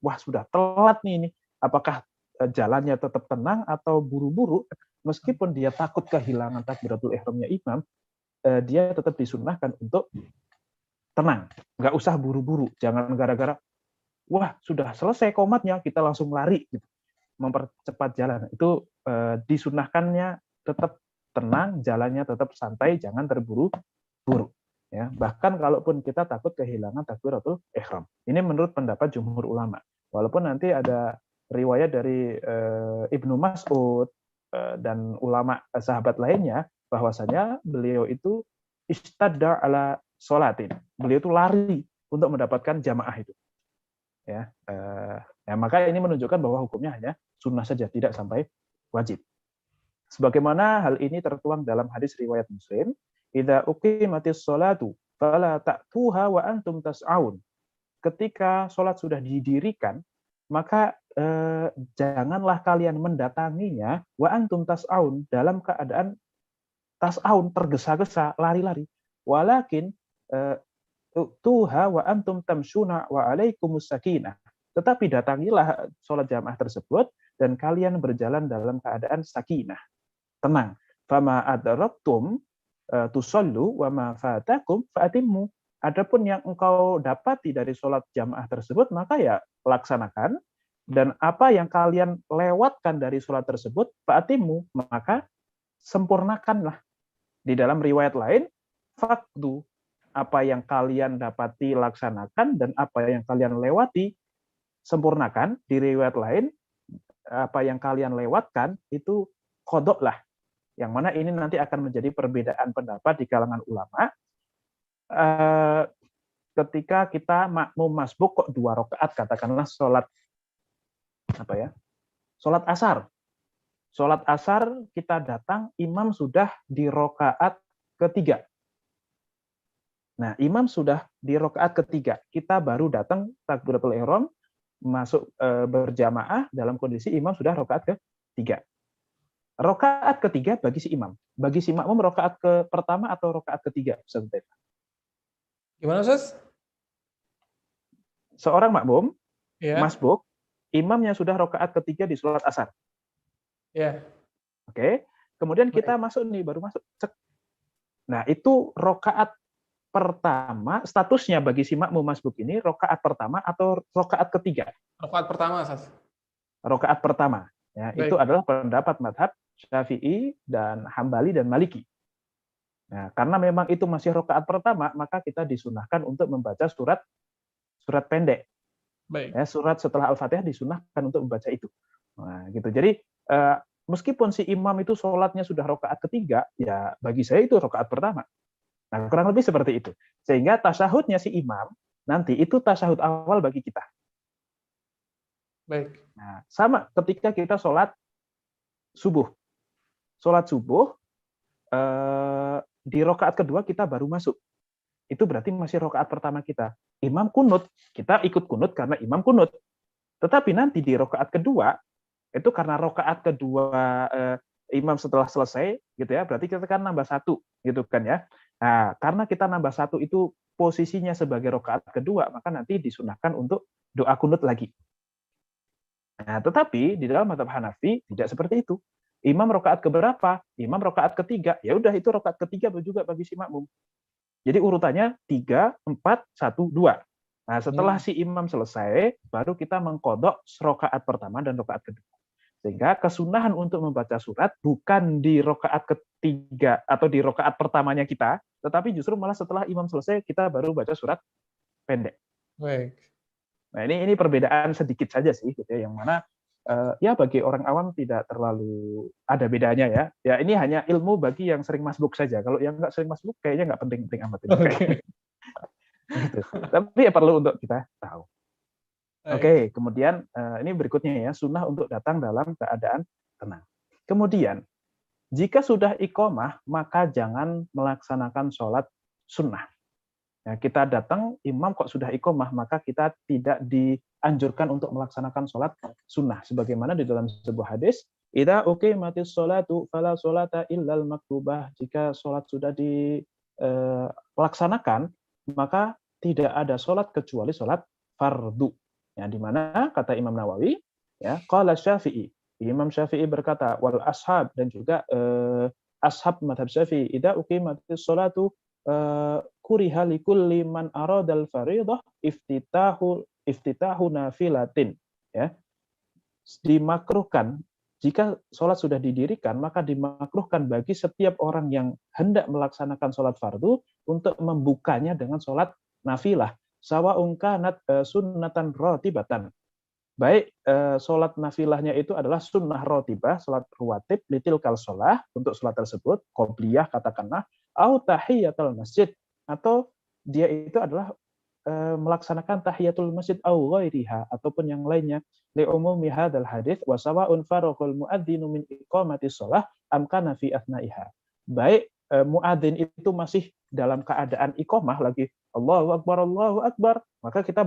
telat nih ini, apakah jalannya tetap tenang atau buru-buru, meskipun dia takut kehilangan takbiratul ihramnya imam, dia tetap disunnahkan untuk tenang, nggak usah buru-buru, jangan gara-gara wah sudah selesai qomatnya kita langsung lari gitu, mempercepat jalan. Itu disunnahkannya tetap tenang, jalannya tetap santai, jangan terburu-buru. Ya, bahkan kalaupun kita takut kehilangan takbiratul ihram. Ini menurut pendapat jumhur ulama. Walaupun nanti ada riwayat dari Ibnu Mas'ud dan ulama sahabat lainnya bahwasanya beliau itu istadda ala sholatin. Beliau itu lari untuk mendapatkan jamaah itu. Ya, maka ini menunjukkan bahwa hukumnya hanya sunnah saja, tidak sampai wajib. Sebagaimana hal ini tertuang dalam hadis riwayat Muslim, "Idza uqimatis sholatu fala ta'tuha wa antum tas'aun." Ketika sholat sudah didirikan, maka janganlah kalian mendatanginya wa antum tas'aun, dalam keadaan tas'aun, tergesa-gesa, lari-lari. Walakin tuha wa antum tamshuna wa alaikumus sakinah. Tetapi datangilah sholat jamaah tersebut dan kalian berjalan dalam keadaan sakinah, tenang. Fama adraktum tusallu wa ma fatakum fa'atimmu. Adapun yang engkau dapati dari sholat jamaah tersebut, maka ya laksanakan. Dan apa yang kalian lewatkan dari sholat tersebut, fa'atimmu, maka sempurnakanlah. Di dalam riwayat lain, fakdu, apa yang kalian dapati laksanakan, dan apa yang kalian lewati sempurnakan. Di riwayat lain, apa yang kalian lewatkan itu qodok lah. Yang mana ini nanti akan menjadi perbedaan pendapat di kalangan ulama. Ketika kita makmum masbuk kok 2 rakaat, katakanlah sholat sholat asar. Sholat asar kita datang, imam sudah di rakaat ketiga. Nah, imam sudah di rakaat ketiga, kita baru datang takbiratul ihram, masuk berjamaah dalam kondisi imam sudah rakaat ketiga. Rakaat ketiga bagi si imam. Bagi si makmum rakaat ke pertama atau rakaat ketiga? Gimana, Ustaz? Seorang makmum, Ya. masbuk, imamnya sudah rakaat ketiga di sholat asar. Ya. Oke. Kemudian kita masuk nih, baru masuk. Cek. Nah, itu rakaat pertama, statusnya bagi si makmum masbuk ini rakaat pertama atau rakaat ketiga? Rakaat pertama, Ustaz. Rakaat pertama. Ya, itu adalah pendapat mazhab Syafi'i dan Hambali dan Maliki. Nah, karena memang itu masih rakaat pertama, maka kita disunahkan untuk membaca surat pendek. Baik. Ya, surat setelah Al-Fatihah disunahkan untuk membaca itu. Nah, gitu. Jadi meskipun si imam itu sholatnya sudah rakaat ketiga, ya bagi saya itu rakaat pertama. Nah, kurang lebih seperti itu. Sehingga tasyahudnya si imam nanti itu tasyahud awal bagi kita. Baik. Nah, sama ketika kita sholat subuh. Sholat subuh, di rakaat kedua kita baru masuk. Itu berarti masih rakaat pertama kita. Imam kunut, kita ikut kunut karena imam kunut. Tetapi nanti di rakaat kedua, itu karena rakaat kedua imam setelah selesai, gitu ya, berarti kita kan nambah 1, gitu kan ya. Nah, karena kita nambah 1 itu posisinya sebagai rakaat kedua, maka nanti disunahkan untuk doa kunut lagi. Nah, tetapi di dalam mazhab Hanafi tidak seperti itu. Imam rakaat keberapa? Imam rakaat ketiga. Ya udah, itu rakaat ketiga juga bagi si makmum. Jadi urutannya 3, 4, 1, 2. Nah, setelah si imam selesai, baru kita mengkodok rakaat pertama dan rakaat kedua. Sehingga kesunahan untuk membaca surat bukan di rakaat ketiga atau di rakaat pertamanya kita, tetapi justru malah setelah imam selesai kita baru baca surat pendek. Baik. Nah, ini perbedaan sedikit saja sih, gitu ya, yang mana ya bagi orang awam tidak terlalu ada bedanya ya. Ya ini hanya ilmu bagi yang sering masbuk saja. Kalau yang nggak sering masbuk kayaknya nggak penting-penting amat ini. Okay. Gitu. Tapi ya perlu untuk kita tahu. Oke, kemudian ini berikutnya ya, sunnah untuk datang dalam keadaan tenang. Kemudian, jika sudah iqomah, maka jangan melaksanakan sholat sunnah. Nah, kita datang, imam kok sudah iqomah, maka kita tidak dianjurkan untuk melaksanakan sholat sunnah. Sebagaimana di dalam sebuah hadis, idza uqimatis sholatu fala sholata illal maktubah. Jika sholat sudah dilaksanakan, maka tidak ada sholat kecuali sholat fardu. Ya, di mana kata Imam Nawawi, ya, qala Syafi'i. Imam Syafi'i berkata, wal ashab, dan juga ashab madhab Syafi'i, idza uqimatis sholatu kuriha likulli man aradal fariidah iftitahu nafilatin, ya, dimakruhkan jika sholat sudah didirikan, maka dimakruhkan bagi setiap orang yang hendak melaksanakan sholat fardu untuk membukanya dengan sholat nafilah. Sawa'un kanat sunnatan ratibatan. Baik sholat nafilahnya itu adalah sunnah rotibah, sholat rawatib, litilkal sholah, untuk sholat tersebut, qobliyah katakanlah, au tahiyatul masjid, atau dia itu adalah melaksanakan tahiyatul masjid au ghairiha, ataupun yang lainnya, li umumi hadzal hadits wa sawa'un faraqul muadzinu min iqamatis shalah am kana fi athnaiha. Baik muadzin itu masih dalam keadaan iqamah lagi Allahu akbar, maka kita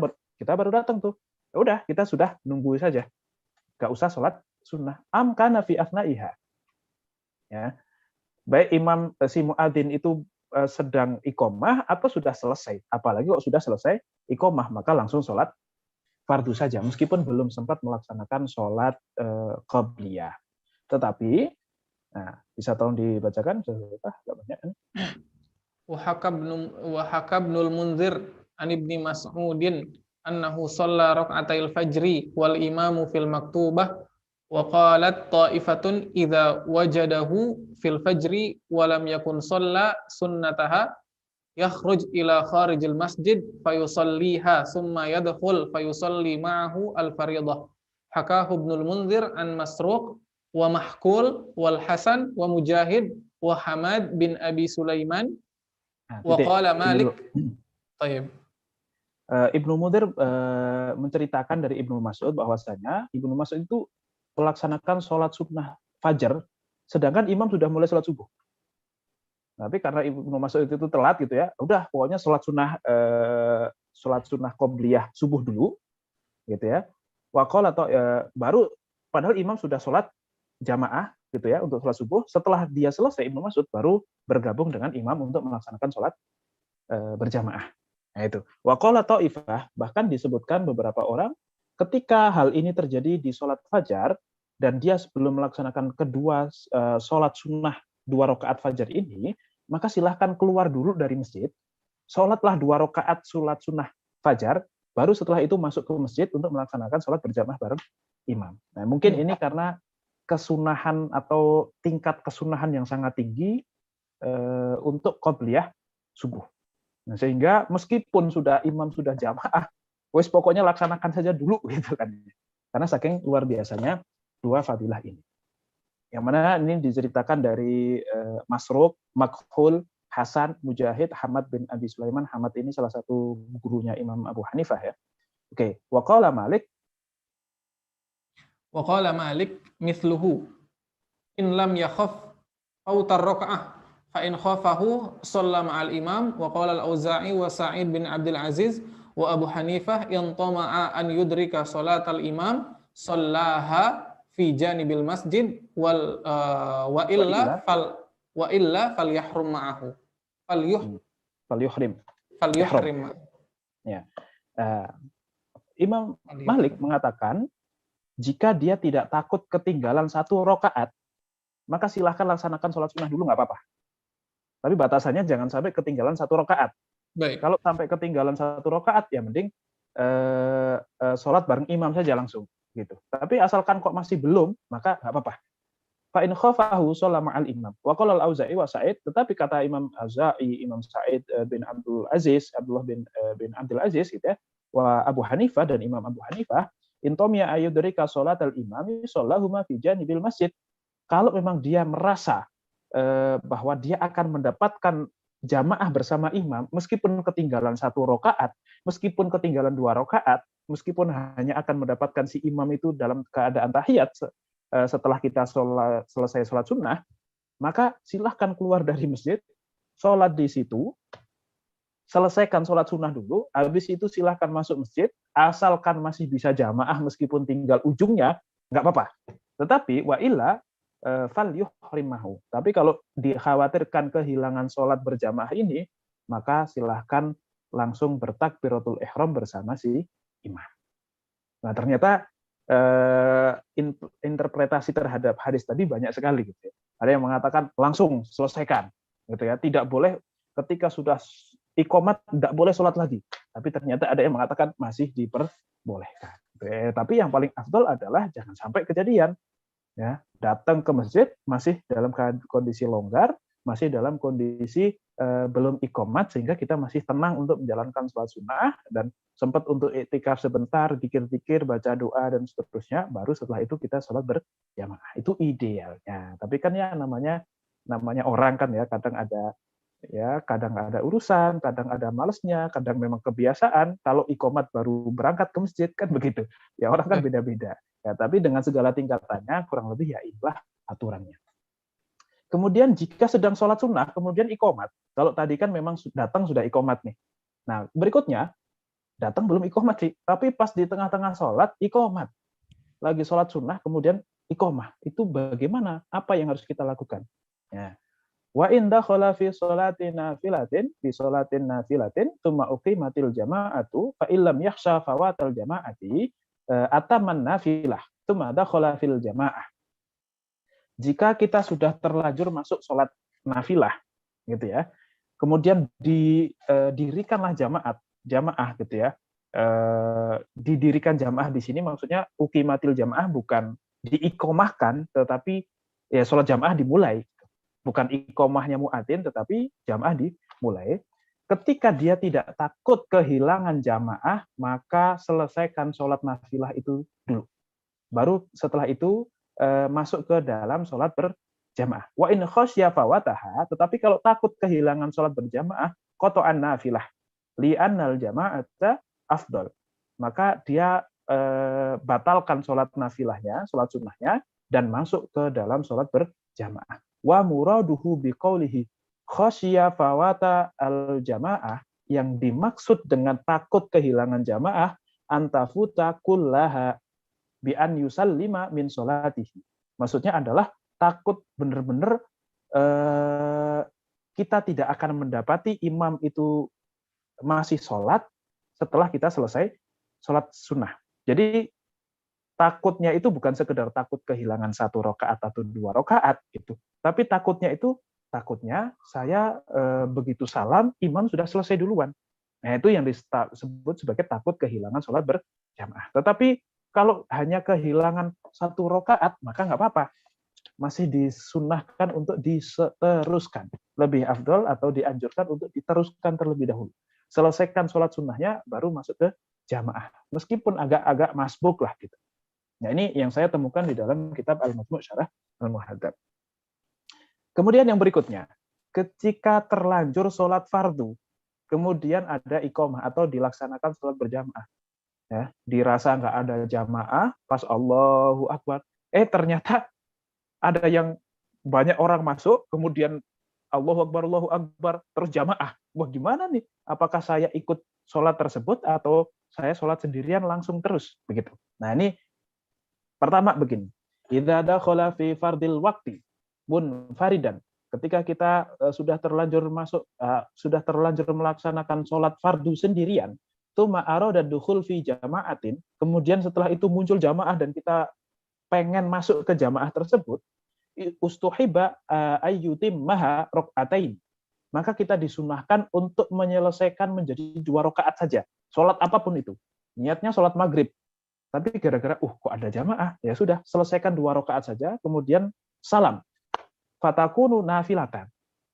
baru datang tuh. Ya udah, kita sudah nunggu saja. Enggak usah sholat sunnah. Am kana fi athnaiha. Ya. Baik imam si muadzin itu sedang iqamah atau sudah selesai. Apalagi kok sudah selesai iqamah, maka langsung sholat fardu saja, meskipun belum sempat melaksanakan sholat qabliyah. Tetapi, nah, bisa tolong dibacakan? Agak banyak. Wa haka ibnul Munzir an ibni Mas'udin annahu shalla rak'atail fajri wal imamu fil maktubah wa qalat ta'ifatun idza wajadahu fil fajri wa lam yakun shalla sunnataha yakhruj ila kharijil masjid fayusalliha thumma yadkhul fayusalli ma'ahu al-fariidah. Hakahu Ibnul Munzir an Masruq wa Mahkul wal Hasan wa Mujahid wa Hamad bin Abi Sulaiman wa qala Malik. Tayyib. Ibnu Munzir menceritakan dari Ibnu Mas'ud bahwasanya Ibnu Mas'ud itu melaksanakan sholat sunnah fajar, sedangkan imam sudah mulai sholat subuh. Tapi karena Ibnu Mas'ud itu telat gitu ya, udah pokoknya sholat sunnah qobliyah subuh dulu, gitu ya. Waqol atau baru, padahal imam sudah sholat jamaah gitu ya untuk sholat subuh. Setelah dia selesai Ibnu Mas'ud baru bergabung dengan imam untuk melaksanakan sholat berjamaah. Nah itu. Waqol atau ifah, bahkan disebutkan beberapa orang ketika hal ini terjadi di sholat fajar dan dia sebelum melaksanakan kedua sholat sunnah 2 rakaat fajar ini, maka silahkan keluar dulu dari masjid, sholatlah 2 rakaat sholat sunnah fajar, baru setelah itu masuk ke masjid untuk melaksanakan sholat berjamaah bareng imam. Nah, mungkin ini karena kesunahan atau tingkat kesunahan yang sangat tinggi untuk qobliyah subuh. Nah, sehingga meskipun imam sudah jamaah, wes pokoknya laksanakan saja dulu gitu kan. Karena saking luar biasanya 2 fadilah ini. Yang mana ini diceritakan dari Masruq, Makhul, Hasan, Mujahid, Hamad bin Abi Sulaiman. Hamad ini salah satu gurunya Imam Abu Hanifah ya. Oke, wa qala Malik mithluhu in lam yakhaf aw tarrakaah fa in khafahu shalla ma'al imam wa qala al-Auza'i wa Sa'id bin Abdul Aziz wa Abu Hanifah in tama'a an yudrika salatal imam sallaha fi janibil masjid wa illa falyahrum ma'ahu. Falyuhrim. Ya. Imam Malik mengatakan jika dia tidak takut ketinggalan 1 rakaat, maka silahkan laksanakan sholat sunnah dulu nggak apa-apa. Tapi batasannya jangan sampai ketinggalan 1 rakaat. Baik. Kalau sampai ketinggalan 1 rakaat ya mending sholat bareng imam saja langsung gitu. Tapi asalkan kok masih belum, maka nggak apa-apa. Fa in khafahu shalla ma'al imam. Wa qala al-Auza'i wa Sa'id, tetapi kata Imam Auza'i, Imam Sa'id bin Abdul Aziz, Abdullah bin Abdul Aziz gitu ya, wa Abu Hanifah dan Imam Abu Hanifah, intomia ayudrika sholatal imami shallahuma fi janibil masjid. Kalau memang dia merasa bahwa dia akan mendapatkan jamaah bersama imam meskipun ketinggalan 1 rakaat, meskipun ketinggalan 2 rakaat, meskipun hanya akan mendapatkan si imam itu dalam keadaan tahiyat setelah kita selesai sholat sunnah, maka silahkan keluar dari masjid, sholat di situ, selesaikan sholat sunnah dulu, habis itu silahkan masuk masjid, asalkan masih bisa jamaah meskipun tinggal ujungnya, nggak apa-apa. Tetapi wa illa falyuhrimahu. Tapi kalau dikhawatirkan kehilangan sholat berjamaah ini, maka silahkan langsung bertakbiratul ihram bersama si imam. Nah, ternyata interpretasi terhadap hadis tadi banyak sekali gitu ya. Ada yang mengatakan langsung selesaikan gitu ya, tidak boleh ketika sudah iqamat tidak boleh sholat lagi. Tapi ternyata ada yang mengatakan masih diperbolehkan. Tapi yang paling afdol adalah jangan sampai kejadian ya, datang ke masjid masih dalam kondisi longgar, masih dalam kondisi belum iqomat, sehingga kita masih tenang untuk menjalankan sholat sunnah, dan sempat untuk iktikaf sebentar, dikir-dikir, baca doa, dan seterusnya, baru setelah itu kita sholat berjamaah. Itu idealnya. Tapi kan ya namanya orang kan ya, kadang ada urusan, kadang ada malesnya, kadang memang kebiasaan. Kalau iqomat baru berangkat ke masjid kan begitu. Ya orang kan beda-beda. Ya, tapi dengan segala tingkatannya kurang lebih ya inilah aturannya. Kemudian jika sedang sholat sunnah, kemudian iqomat. Kalau tadi kan memang datang sudah iqomat nih. Nah berikutnya datang belum iqomat sih, tapi pas di tengah-tengah sholat iqomat. Lagi sholat sunnah kemudian iqomah. Itu bagaimana? Apa yang harus kita lakukan? Ya. Wa inda khala fi sholatin nafilatin tsumma uqimatil jama'atu fa illam yakhsha fawatal jama'ati ataman nafilah tsumma dakhala fil jama'ah. Jika kita sudah terlanjur masuk sholat nafilah gitu ya. Kemudian didirikanlah jamaah gitu ya. Didirikan jamaah di sini maksudnya uqimatil jamaah bukan diikomahkan, tetapi ya sholat jamaah dimulai. Bukan iqomahnya muadzin, tetapi jamaah dimulai. Ketika dia tidak takut kehilangan jamaah, maka selesaikan sholat nafilah itu dulu. Baru setelah itu masuk ke dalam sholat berjamaah. Wa in khasya fawataha, tetapi kalau takut kehilangan sholat berjamaah, qata'an nafilah li'annal jama'ata afdal. Maka dia batalkan sholat nafilahnya, sholat sunnahnya, dan masuk ke dalam sholat berjamaah. Wa muraduhu biqaulihi khasya fawata al jamaah, yang dimaksud dengan takut kehilangan jamaah antafuta kullaha bi an yusallima min sholatihi. Maksudnya adalah takut benar-benar kita tidak akan mendapati imam itu masih sholat setelah kita selesai sholat sunnah. Jadi takutnya itu bukan sekedar takut kehilangan 1 rakaat atau 2 rakaat gitu. Tapi takutnya saya begitu salam imam sudah selesai duluan. Nah, itu yang disebut sebagai takut kehilangan sholat berjamaah. Tetapi kalau hanya kehilangan 1 rakaat maka nggak apa-apa. Masih disunnahkan untuk diteruskan. Lebih afdol atau dianjurkan untuk diteruskan terlebih dahulu. Selesaikan sholat sunnahnya baru masuk ke jamaah. Meskipun agak-agak masbuk lah gitu. Nah, ini yang saya temukan di dalam kitab Al-Majmu' Syarah Al-Muhadzab. Kemudian yang berikutnya, ketika terlanjur sholat fardu, kemudian ada iqomah atau dilaksanakan sholat berjamaah. Ya, dirasa nggak ada jamaah, pas Allahu Akbar. Ternyata ada yang banyak orang masuk, kemudian Allahu Akbar, terus jamaah. Wah gimana nih? Apakah saya ikut sholat tersebut atau saya sholat sendirian langsung terus? Begitu. Nah ini pertama begini, idza dakhala fi fardil waqti munfaridan. Ketika kita sudah terlanjur melaksanakan sholat fardu sendirian, tsumma arada dukhul fi jama'atin, kemudian setelah itu muncul jamaah dan kita pengen masuk ke jamaah tersebut, ustuhiba ayyutimmaha rakaatain. Maka kita disunahkan untuk menyelesaikan menjadi 2 rakaat saja. Sholat apapun itu. Niatnya sholat maghrib. Tapi gara-gara, kok ada jamaah, ya sudah, selesaikan 2 rakaat saja, kemudian salam. Fatakunu nafilatan.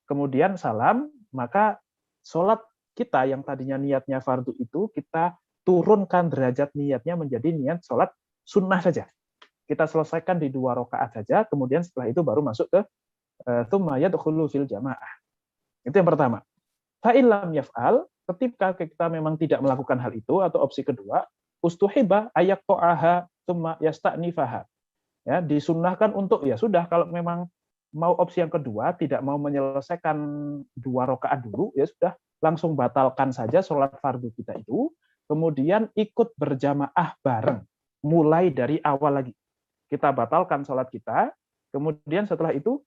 Kemudian salam, maka sholat kita yang tadinya niatnya fardu itu, kita turunkan derajat niatnya menjadi niat sholat sunnah saja. Kita selesaikan di 2 rakaat saja, kemudian setelah itu baru masuk ke tsumma yadkhulu fil jamaah. Itu yang pertama. Fa illam yaf'al, ketika kita memang tidak melakukan hal itu, atau opsi kedua, ustuhiba ayaqta'aha tsumma yasta'nifaha. Ya, disunnahkan untuk ya sudah kalau memang mau opsi yang kedua tidak mau menyelesaikan 2 rakaat dulu, ya sudah langsung batalkan saja sholat fardu kita itu, kemudian ikut berjamaah bareng mulai dari awal lagi. Kita batalkan sholat kita, kemudian setelah itu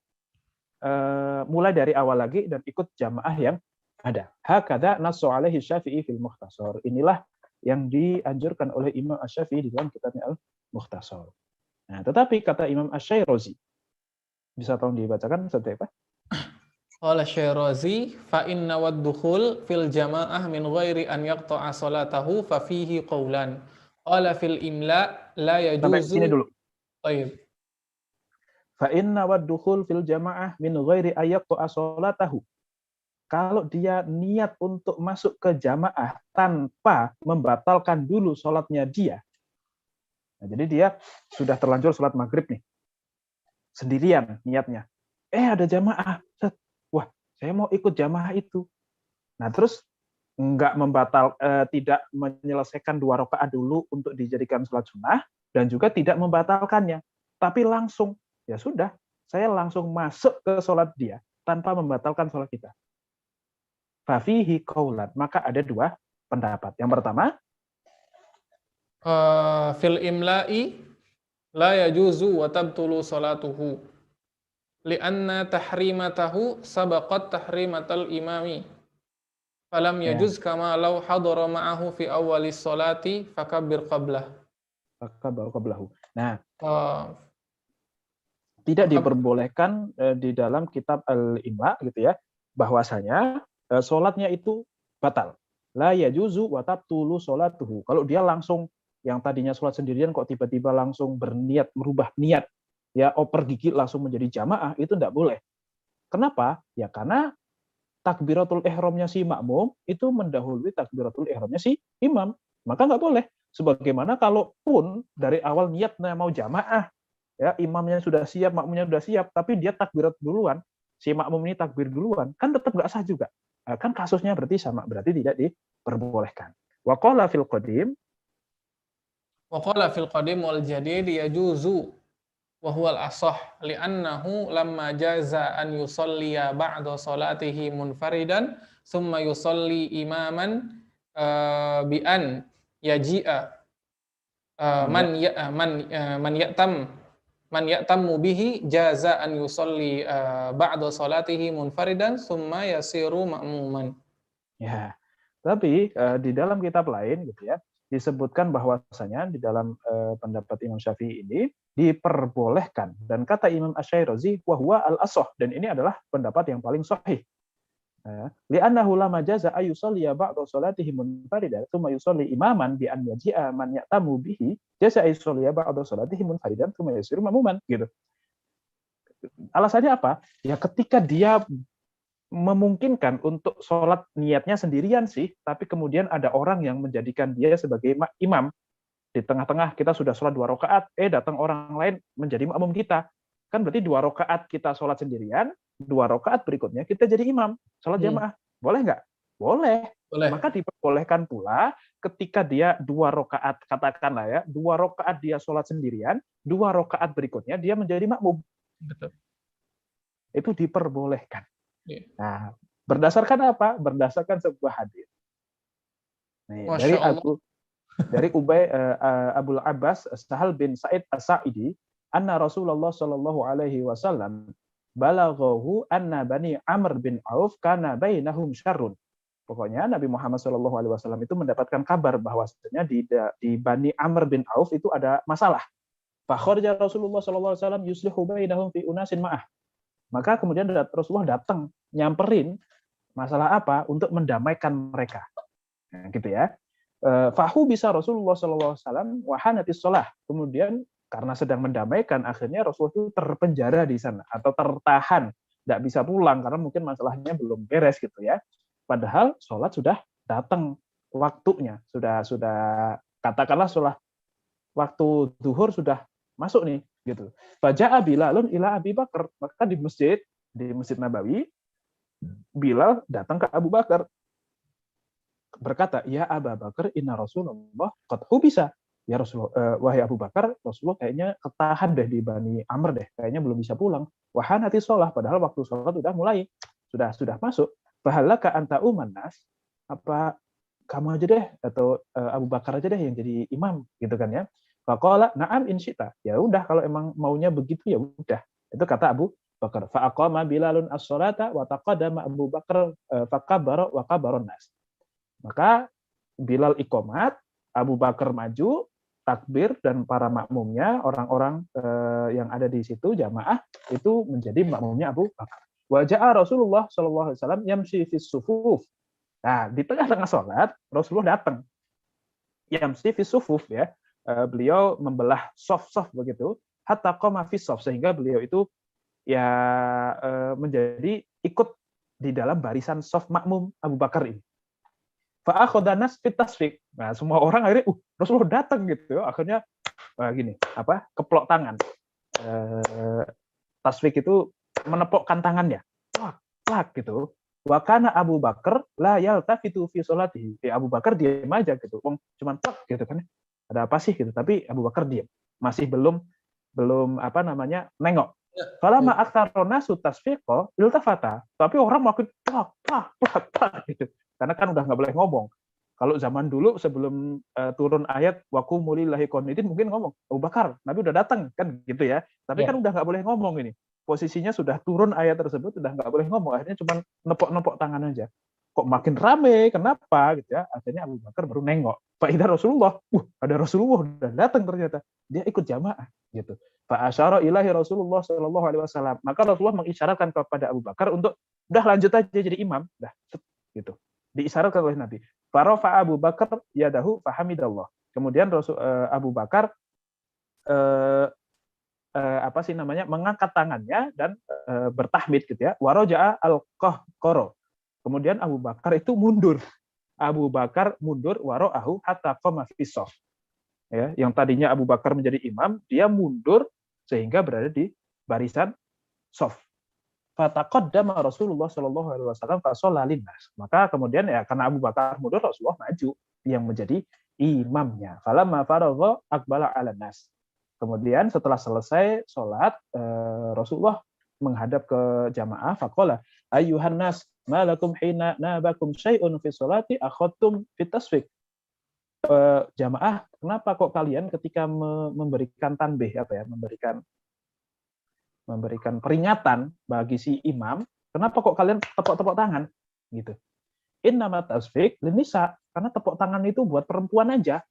mulai dari awal lagi dan ikut jamaah yang ada. Hakadha nassu alaihi Syafi'i fil Mukhtasar. Inilah yang dianjurkan oleh Imam Asy-Syafi'i di dalam kitabnya Al-Mukhtasar. Nah, tetapi kata Imam Asy-Syairazi, bisa tolong dibacakan seperti apa? Qala Syairazi fa inna wad-dukhul fil jamaah min ghairi an yaqta'a salatahu fa fihi qaulan. Qala fil imla la Sampai sini yajuzu. dulu. Baik. fa inna waddukhul fil jamaah min ghairi ayyaqta salatahu. Kalau dia niat untuk masuk ke jamaah tanpa membatalkan dulu sholatnya dia. Nah, jadi dia sudah terlanjur sholat maghrib nih, sendirian niatnya. Ada jamaah. Wah, saya mau ikut jamaah itu. Nah, terus tidak menyelesaikan 2 rakaat dulu untuk dijadikan sholat sunnah, dan juga tidak membatalkannya. Tapi langsung, ya sudah, saya langsung masuk ke sholat dia, tanpa membatalkan sholat kita. Fafihi qaulan, maka ada 2 pendapat. Yang pertama, fil imla'i la yajuzu wa tabtulu salatuhu li'anna tahrimatahu sabaqat tahrimatal imami falam ya, yajuz kama law hadara ma'ahu fi awwalis salati fakabbir qablah. qablahu. Nah, Uh, tidak diperbolehkan di dalam kitab Al-Imla gitu ya, bahwasanya sholatnya itu batal. La yajuzu wa tabtulu sholatuhu. Kalau dia langsung yang tadinya sholat sendirian kok tiba-tiba langsung berniat merubah niat, ya oper gigi langsung menjadi jamaah, itu tidak boleh. Kenapa? Ya karena takbiratul ihramnya si makmum itu mendahului takbiratul ihramnya si imam. Maka nggak boleh. Sebagaimana kalaupun dari awal niatnya mau jamaah, ya imamnya sudah siap, makmumnya sudah siap, tapi dia takbirat duluan, si makmum ini takbir duluan, kan tetap nggak sah juga. Kan kasusnya berarti sama, berarti tidak diperbolehkan. Wa qala fil qadim wal jadid yajuzu wa huwa al-asah li'annahu lamma jaza an yusalliya ba'da salatihi munfaridan summa yusalli imaman bi an yaji'a man ya'tammu bihi jaza an yusalli ba'da salatihi munfaridan summa yasiru ma'muman. Ya, tapi di dalam kitab lain gitu ya, disebutkan bahwasanya di dalam pendapat Imam Syafi'i ini diperbolehkan, dan kata Imam Asy-Syairazi wa huwa al-ashah, dan ini adalah pendapat yang paling sahih. Li'annahu la majaza ayusalliya ba'da salatihi munfaridan tsumma yusalli imaman bi an yaji'a man ya'tamu bihi jaza ayusalliya ba'da salatihi munfaridan tsumma yasiru ma'muman gitu. Alasannya apa? Ya ketika dia memungkinkan untuk sholat niatnya sendirian sih, tapi kemudian ada orang yang menjadikan dia sebagai imam. Di tengah-tengah kita sudah sholat 2 rakaat, datang orang lain menjadi makmum kita. Kan berarti 2 rakaat kita sholat sendirian, 2 rakaat berikutnya kita jadi imam, sholat jamaah. Boleh nggak? Boleh. Maka diperbolehkan pula ketika dia 2 rakaat, katakanlah ya, 2 rakaat dia sholat sendirian, 2 rakaat berikutnya dia menjadi makmum. Betul. Itu diperbolehkan. Yeah. Nah, berdasarkan apa? Berdasarkan sebuah hadis. Dari Ubay Abul Abbas Sahal bin Sa'id As-Sa'idi, anna Rasulullah sallallahu alaihi wasallam balaghahu anna Bani Amr bin Auf kana bainahum syarrun. Pokoknya Nabi Muhammad sallallahu alaihi wasallam itu mendapatkan kabar bahwasanya di Bani Amr bin Auf itu ada masalah. Fa kharaja Rasulullah sallallahu alaihi wasallam yuslihu bainahum fi unasin ma'ah. Maka kemudian Rasulullah datang nyamperin masalah apa untuk mendamaikan mereka. Nah, gitu ya. Fahu bisa Rasulullah SAW wahanatis sholah. Kemudian karena sedang mendamaikan, akhirnya Rasulullah itu terpenjara di sana atau tertahan, tidak bisa pulang karena mungkin masalahnya belum beres gitu ya. Padahal sholat sudah datang waktunya, sudah katakanlah sholat waktu zuhur sudah masuk nih gitu. Faja'a Bilalun ila Abi Bakar, maka di Masjid Nabawi Bilal datang ke Abu Bakar berkata, ya Abu Bakar, inna Rasulullah qad hubisa. Ya Rasulullah, wahai Abu Bakar, Rasulullah kayaknya ketahan deh di Bani Amr deh, kayaknya belum bisa pulang. Wahanati sholah, padahal waktu sholat sudah mulai, sudah masuk. Fahalaka anta uman nas, apa kamu aja deh atau Abu Bakar aja deh yang jadi imam gitu kan ya. Faqala na'am in syi'ta. Ya udah kalau emang maunya begitu ya udah. Itu kata Abu Bakar. Fa aqama Bilalun as-sholata wa taqaddama Abu Bakar faqabara wa qabaron nas. Maka Bilal iqamat, Abu Bakar maju, takbir, dan para makmumnya, orang-orang yang ada di situ jamaah itu menjadi makmumnya Abu Bakar. Wa ja'a Rasulullah sallallahu alaihi wasallam yamshi fis sufuf. Nah, di tengah-tengah salat Rasulullah datang. Yamshi fis sufuf ya. Beliau membelah soft begitu hatta qama fi shaf, sehingga beliau itu ya menjadi ikut di dalam barisan shaf makmum Abu Bakar ini. Fa akhadha nas fit tasfiq. Nah, semua orang akhirnya Rasulullah datang gitu. Akhirnya gini, keplok tangan. Tasfiq itu menepukkan tangannya. Plak gitu. Wa kana Abu Bakar la yaltafitu fi sholatihi. Abu Bakar diam aja gitu. Cuman plak gitu kan. Ada apa sih gitu, tapi Abu Bakar diam. Masih belum nengok. Falamma aktsarona tasfiqa iltafata. Tapi orang makin plak gitu. Karena kan udah nggak boleh ngomong. Kalau zaman dulu sebelum turun ayat waqumu lillahi qanitin mungkin ngomong, Abu Bakar, Nabi udah datang kan gitu ya. Tapi kan udah nggak boleh ngomong ini. Posisinya sudah turun ayat tersebut, udah nggak boleh ngomong. Akhirnya cuma nepok-nepok tangan aja. Kok makin rame? Kenapa? Gitu ya. Akhirnya Abu Bakar baru nengok. Faidah Rasulullah. Ada Rasulullah udah datang ternyata. Dia ikut jamaah gitu. Fa asyara ilahi Rasulullah sallallahu alaihi wasallam. Maka Rasulullah mengisyaratkan kepada Abu Bakar untuk udah lanjut aja jadi imam, dah gitu. Diisyaratkan oleh Nabi. Farafa Abu Bakar yadahu fahamidallah. Kemudian Abu Bakar mengangkat tangannya dan bertahmid gitu ya. Waraja'a al-qahqara. Kemudian Abu Bakar itu mundur. Abu Bakar mundur wara'ahu hatta qama fi shaf. Ya, yang tadinya Abu Bakar menjadi imam, dia mundur sehingga berada di barisan shaf. Fataqaddama Rasulullah sallallahu alaihi wasallam fa shalla linnas. Maka kemudian ya karena Abu Bakar mundur, Rasulullah maju yang menjadi imamnya. Falamma faragha aqbala 'alan nas. Kemudian setelah selesai sholat, Rasulullah menghadap ke jamaah, faqala ayyuhan nas malakum hina nabakum syai'un fi sholati akhadtum fit tasfiq. Jamaah, kenapa kok kalian ketika memberikan tanbih memberikan peringatan bagi si imam, kenapa kok kalian tepuk-tepuk tangan gitu? Innama tasfiq linisa, karena tepuk tangan itu buat perempuan aja.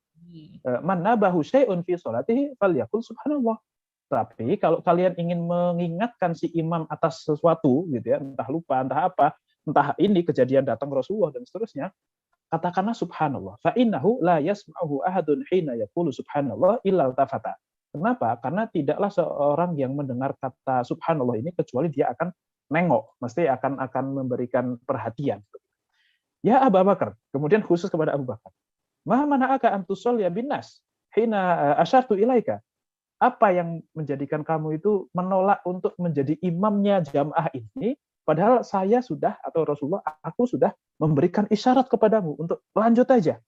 Man nabahu syai'un fi sholatihi falyaqul subhanallah. Tapi kalau kalian ingin mengingatkan si imam atas sesuatu gitu ya, entah lupa, entah apa, entah ini kejadian datang Rasulullah dan seterusnya, katakanlah subhanallah. Fa innahu la yasma'uhu ahadun hina yaqulu subhanallah illa tafata. Kenapa? Karena tidaklah seorang yang mendengar kata subhanallah ini kecuali dia akan nengok, mesti akan memberikan perhatian. Ya Abu Bakar, kemudian khusus kepada Abu Bakar. Ma mana'aka an tusalliya binnas hina asyartu ilaika. Apa yang menjadikan kamu itu menolak untuk menjadi imamnya jamaah ini, padahal saya sudah, atau Rasulullah, aku sudah memberikan isyarat kepadamu untuk lanjut aja.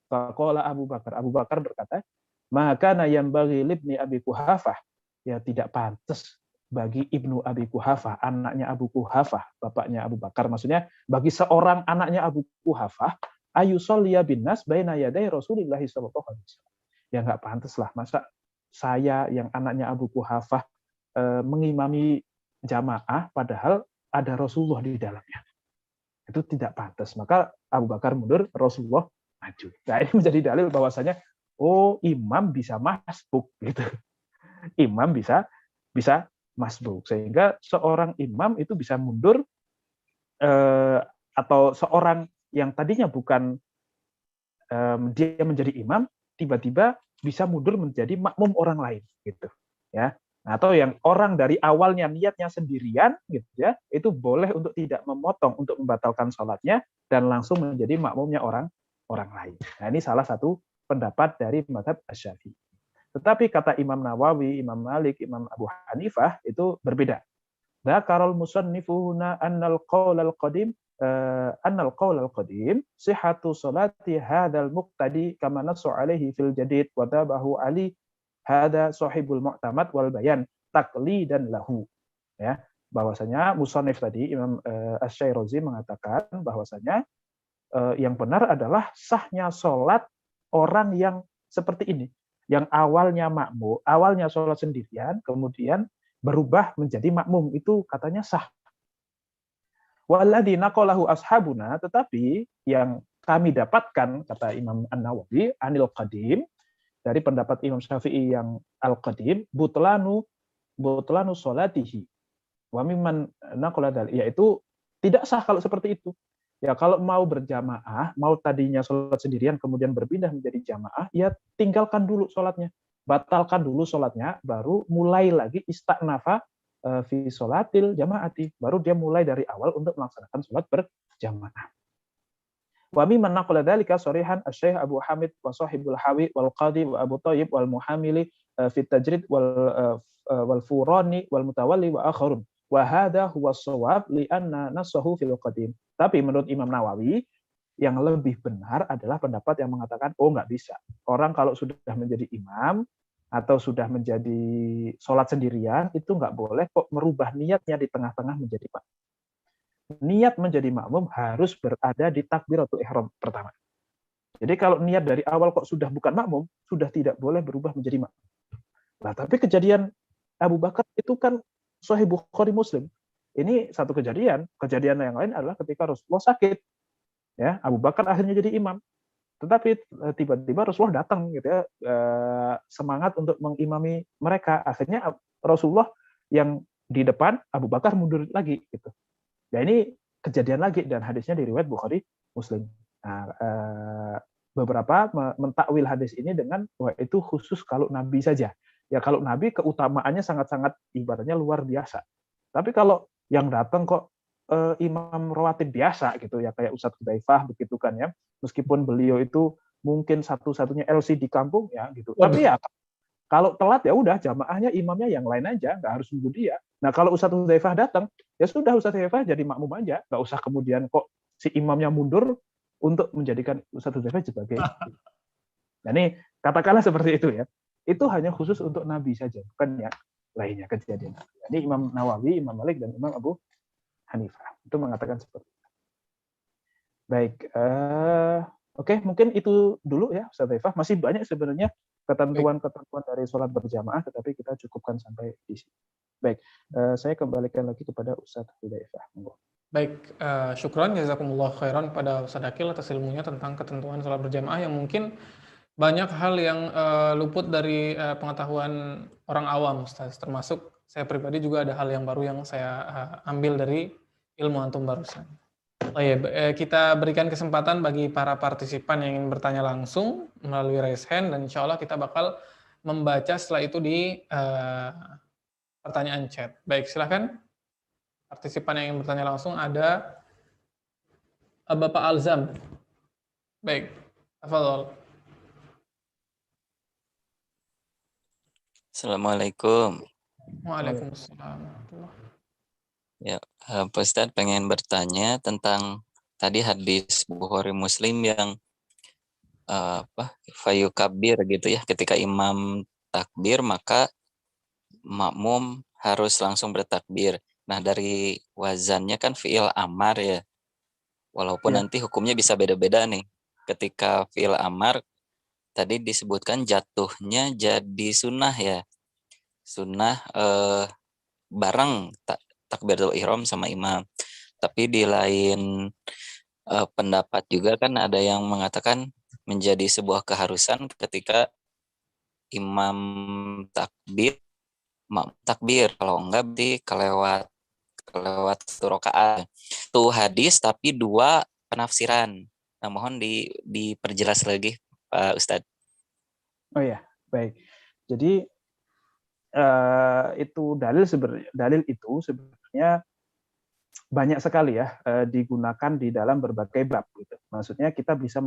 Faqala Abu Bakar berkata, maka yang bagi libni Abi Quhafah, ya tidak pantas bagi Ibnu Abi Quhafah, anaknya Abu Quhafah, bapaknya Abu Bakar, maksudnya bagi seorang anaknya Abu Quhafah, ayusolliya binnas baina yaday Rasulullah sallallahu alaihi wasallam. Ya nggak pantas lah, masa saya yang anaknya Abu Quhafah mengimami jamaah padahal ada Rasulullah di dalamnya. Itu tidak pantas. Maka Abu Bakar mundur, Rasulullah maju. Nah, ini menjadi dalil bahwasanya imam bisa masbuk gitu. Imam bisa masbuk, sehingga seorang imam itu bisa mundur atau seorang yang tadinya bukan dia menjadi imam tiba-tiba bisa mundur menjadi makmum orang lain gitu ya. Atau yang orang dari awalnya niatnya sendirian gitu ya, itu boleh untuk tidak memotong, untuk membatalkan sholatnya dan langsung menjadi makmumnya orang lain. Nah, ini salah satu pendapat dari mazhab Asy-Syafi'i. Tetapi kata Imam Nawawi, Imam Malik, Imam Abu Hanifah itu berbeda. Dzakarul musannifu huna annal qaul al-qadim sihhatu salati hadzal muqtadi kama nasu alaihi fil jadid wa tabahu ali hadza sahibul mu'tamad wal bayan taqlidan lahu. Ya, bahwasanya musannif tadi Imam Asy-Syairazi mengatakan bahwasanya yang benar adalah sahnya salat orang yang seperti ini, yang awalnya makmum, awalnya sholat sendirian, kemudian berubah menjadi makmum, itu katanya sah. Walladzi naqalahu ashabuna, tetapi yang kami dapatkan, kata Imam An-Nawawi, anil qadim, dari pendapat Imam Syafi'i yang al-qadim, butlanu sholatihi. Wa mimman naqala dzalik, yaitu tidak sah kalau seperti itu. Ya, kalau mau berjamaah, mau tadinya sholat sendirian kemudian berpindah menjadi jamaah, ya tinggalkan dulu sholatnya. batalkan dulu sholatnya, baru mulai lagi istanafa fi sholatil jamaati, baru dia mulai dari awal untuk melaksanakan sholat berjamaah. Wa mimman naqala dzalika sharihan Asy-Syaikh Abu Hamid wa Shahibul Hawi wal Qadi wa Abu Thayyib wal Muhamili fi Tajrid wal Furani wal Mutawalli wa akharun. Wa hadha huwa shawab li anna nasahu fil qadim. Tapi menurut Imam Nawawi, yang lebih benar adalah pendapat yang mengatakan nggak bisa. Orang kalau sudah menjadi imam atau sudah menjadi sholat sendirian, itu nggak boleh kok merubah niatnya di tengah-tengah menjadi makmum. Niat menjadi makmum harus berada di takbiratul ihram pertama. Jadi kalau niat dari awal kok sudah bukan makmum, sudah tidak boleh berubah menjadi makmum. Nah, tapi kejadian Abu Bakar itu kan Sahih Bukhari Muslim. Ini satu kejadian. Kejadian yang lain adalah ketika Rasulullah sakit. Ya, Abu Bakar akhirnya jadi imam. Tetapi tiba-tiba Rasulullah datang gitu ya, semangat untuk mengimami mereka. Akhirnya Rasulullah yang di depan, Abu Bakar mundur lagi gitu. Ya ini kejadian lagi dan hadisnya di riwayat Bukhari Muslim. Nah, beberapa mentakwil hadis ini dengan wah itu khusus kalau Nabi saja. Ya kalau Nabi keutamaannya sangat-sangat ibaratnya luar biasa. Tapi kalau yang datang kok imam rawatib biasa gitu ya kayak Ustadz Hudzaifah begitu kan ya, meskipun beliau itu mungkin satu-satunya LC di kampung ya gitu. Tapi ya kalau telat ya udah jamaahnya imamnya yang lain aja, nggak harus nunggu dia. Nah kalau Ustadz Hudzaifah datang ya sudah Ustadz Hudzaifah jadi makmum aja, nggak usah kemudian kok si imamnya mundur untuk menjadikan Ustadz Hudzaifah sebagai. Nah ini katakanlah seperti itu ya. Itu hanya khusus untuk Nabi saja, bukan yang lainnya kejadian. Ini Imam Nawawi, Imam Malik dan Imam Abu Hanifah itu mengatakan seperti itu. Baik, oke, mungkin itu dulu ya Ustaz Hudzaifah. Masih banyak sebenarnya ketentuan-ketentuan dari sholat berjamaah, tetapi kita cukupkan sampai di sini. Baik, saya kembalikan lagi kepada Ustaz Hudzaifah. Baik, syukran jazakumullah khairan pada Ustaz Akil atas ilmunya tentang ketentuan sholat berjamaah yang mungkin banyak hal yang luput dari pengetahuan orang awam, Ustaz. Termasuk saya pribadi juga ada hal yang baru yang saya ambil dari ilmu antum barusan. Kita berikan kesempatan bagi para partisipan yang ingin bertanya langsung melalui raise hand dan insya Allah kita bakal membaca setelah itu di pertanyaan chat. Baik, silahkan. Partisipan yang ingin bertanya langsung ada Bapak Alzam. Baik, tafadhol. Assalamualaikum. Waalaikumsalam. Ya, Pak Ustadz pengen bertanya tentang tadi hadis Bukhari Muslim yang fayu kabir gitu ya, ketika imam takbir maka makmum harus langsung bertakbir. Nah dari wazannya kan fi'il amar ya, walaupun nanti hukumnya bisa beda-beda nih. Ketika fi'il amar tadi disebutkan jatuhnya jadi sunnah ya, sunnah bareng takbiratul ihram sama imam. Tapi di lain pendapat juga kan ada yang mengatakan menjadi sebuah keharusan ketika imam takbir kalau enggak berarti kelewat satu rakaat. Itu hadis tapi dua penafsiran. Nah, mohon diperjelas lagi Pak Ustadz. Oh ya, baik. Jadi itu dalil itu sebenarnya banyak sekali ya digunakan di dalam berbagai bab gitu. Maksudnya kita bisa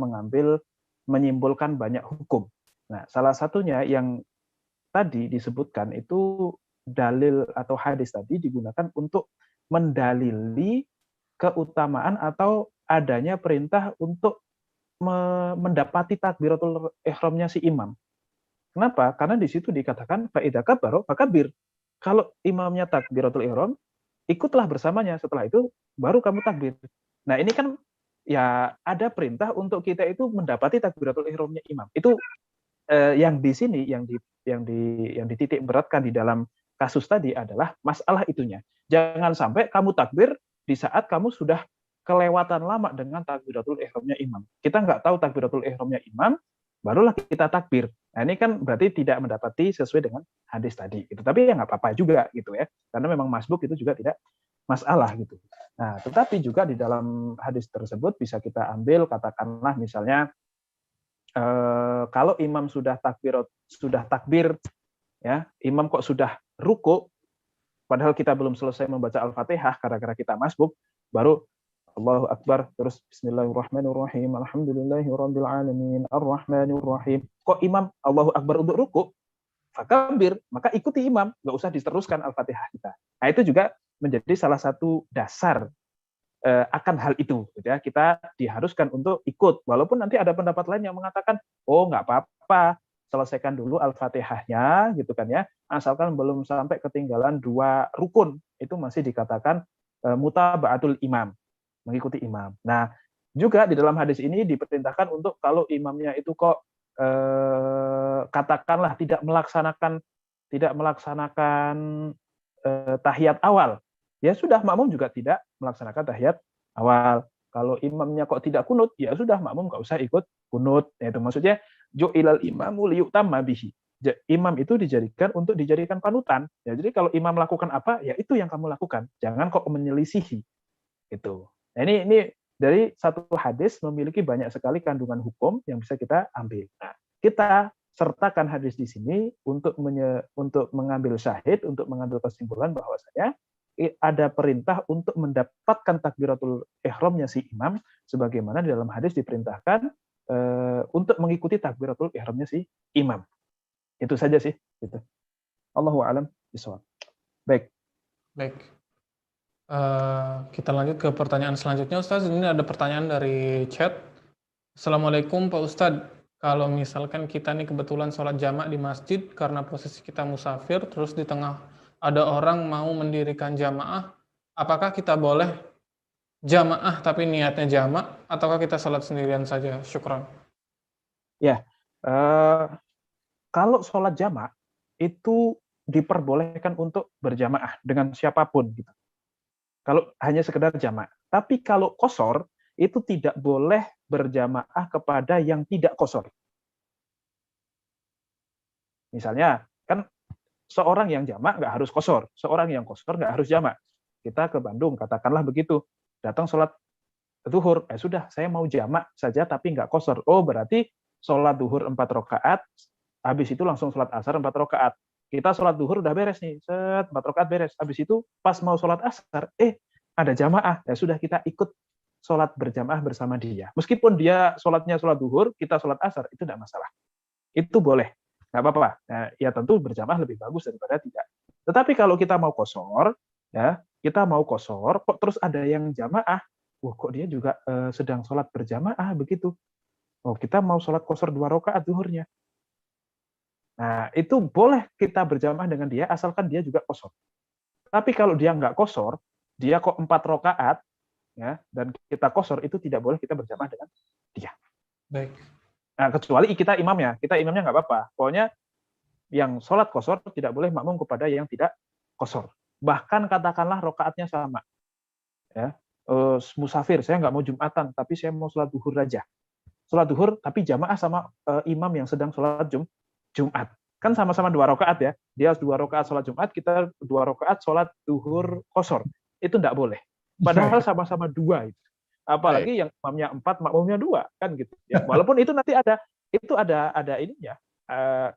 menyimpulkan banyak hukum. Nah, salah satunya yang tadi disebutkan itu dalil atau hadis tadi digunakan untuk mendalili keutamaan atau adanya perintah untuk mendapati takbiratul ihramnya si imam. Kenapa? Karena di situ dikatakan fa idza kabbara fakabir. Kalau imamnya takbiratul ihram, ikutlah bersamanya. Setelah itu baru kamu takbir. Nah, ini kan ya ada perintah untuk kita itu mendapati takbiratul ihramnya imam. Itu yang di sini yang dititik beratkan di dalam kasus tadi adalah masalah itunya. Jangan sampai kamu takbir di saat kamu sudah kelewatan lama dengan takbiratul ihramnya imam. Kita nggak tahu takbiratul ihramnya imam, barulah kita takbir. Nah, ini kan berarti tidak mendapati sesuai dengan hadis tadi. Gitu. Tapi ya nggak apa-apa juga gitu ya, karena memang masbuk itu juga tidak masalah gitu. Nah, tetapi juga di dalam hadis tersebut bisa kita ambil katakanlah misalnya kalau imam sudah takbir, ya, imam kok sudah ruku, padahal kita belum selesai membaca Al-Fatihah gara-gara kita masbuk, baru Allahu Akbar, terus Bismillahirrahmanirrahim, Alhamdulillahirabbil alamin, Arrahmanirrahim. Kok imam Allahu Akbar untuk ruku, fakabir, maka ikuti imam, nggak usah diteruskan Al-Fatihah kita. Nah, itu juga menjadi salah satu dasar akan hal itu, gitu ya. Kita diharuskan untuk ikut, walaupun nanti ada pendapat lain yang mengatakan, oh nggak apa-apa, selesaikan dulu Al-Fatihahnya, gitu kan ya, asalkan belum sampai ketinggalan 2 rukun, itu masih dikatakan mutaba'atul imam, mengikuti imam. Nah, juga di dalam hadis ini diperintahkan untuk kalau imamnya itu kok katakanlah tidak melaksanakan tahiyat awal, ya sudah, makmum juga tidak melaksanakan tahiyat awal. Kalau imamnya kok tidak kunut, ya sudah, makmum nggak usah ikut kunut. Itu maksudnya ju'ilal imamu liyutamma bihi. Imam itu dijadikan panutan. Ya, jadi kalau imam melakukan apa, ya itu yang kamu lakukan. Jangan kok menyelisihi. Itu. Nah, ini dari satu hadis memiliki banyak sekali kandungan hukum yang bisa kita ambil. Nah, kita sertakan hadis di sini untuk mengambil syahid, untuk mengambil kesimpulan bahwasanya ada perintah untuk mendapatkan takbiratul ihramnya si imam, sebagaimana di dalam hadis diperintahkan untuk mengikuti takbiratul ihramnya si imam. Itu saja sih. Gitu. Allahu a'lam bishawab. Baik. Kita lanjut ke pertanyaan selanjutnya, Ustaz. Ini ada pertanyaan dari chat. Assalamualaikum Pak Ustadz. Kalau misalkan kita nih kebetulan sholat jamak di masjid karena posisi kita musafir, terus di tengah ada orang mau mendirikan jamaah, apakah kita boleh jamaah tapi niatnya jamak, ataukah kita sholat sendirian saja? Syukran. Ya, kalau sholat jamak itu diperbolehkan untuk berjamaah dengan siapapun, gitu. Kalau hanya sekedar jamak. Tapi kalau qashar itu tidak boleh berjamaah kepada yang tidak qashar. Misalnya, kan seorang yang jamak nggak harus qashar, seorang yang qashar nggak harus jamak. Kita ke Bandung, katakanlah begitu, datang sholat zuhur, sudah, saya mau jamak saja tapi nggak qashar. Oh, berarti sholat zuhur 4 rakaat, habis itu langsung sholat asar 4 rakaat. Kita sholat zuhur udah beres nih, 4 rakaat beres. Habis itu pas mau sholat asar, ada jamaah, ya sudah, kita ikut sholat berjamaah bersama dia. Meskipun dia sholatnya sholat zuhur, kita sholat asar, itu tidak masalah. Itu boleh, nggak apa-apa. Nah, ya tentu berjamaah lebih bagus daripada tidak. Tetapi kalau kita mau qashar, ya kita mau qashar, kok terus ada yang jamaah, kok dia juga sedang sholat berjamaah begitu. Oh, kita mau sholat qashar 2 rakaat zuhurnya. Nah, itu boleh kita berjamaah dengan dia asalkan dia juga qashar. Tapi kalau dia nggak qashar, dia kok 4 rakaat, ya, dan kita qashar, itu tidak boleh kita berjamaah dengan dia. Baik. Nah, kecuali kita imamnya nggak apa-apa. Pokoknya yang sholat qashar tidak boleh makmum kepada yang tidak qashar. Bahkan katakanlah rakaatnya sama. Ya, musafir, saya nggak mau Jumatan, tapi saya mau sholat zuhur aja. Sholat zuhur tapi jamaah sama imam yang sedang sholat Jumat. Kan sama-sama 2 rakaat ya. Dia 2 rakaat sholat Jumat, kita 2 rakaat sholat zuhur qashar. Itu enggak boleh. Padahal sama-sama 2 itu. Apalagi yang imamnya 4, makmumnya 2, kan gitu. Ya, walaupun itu nanti ada ininya,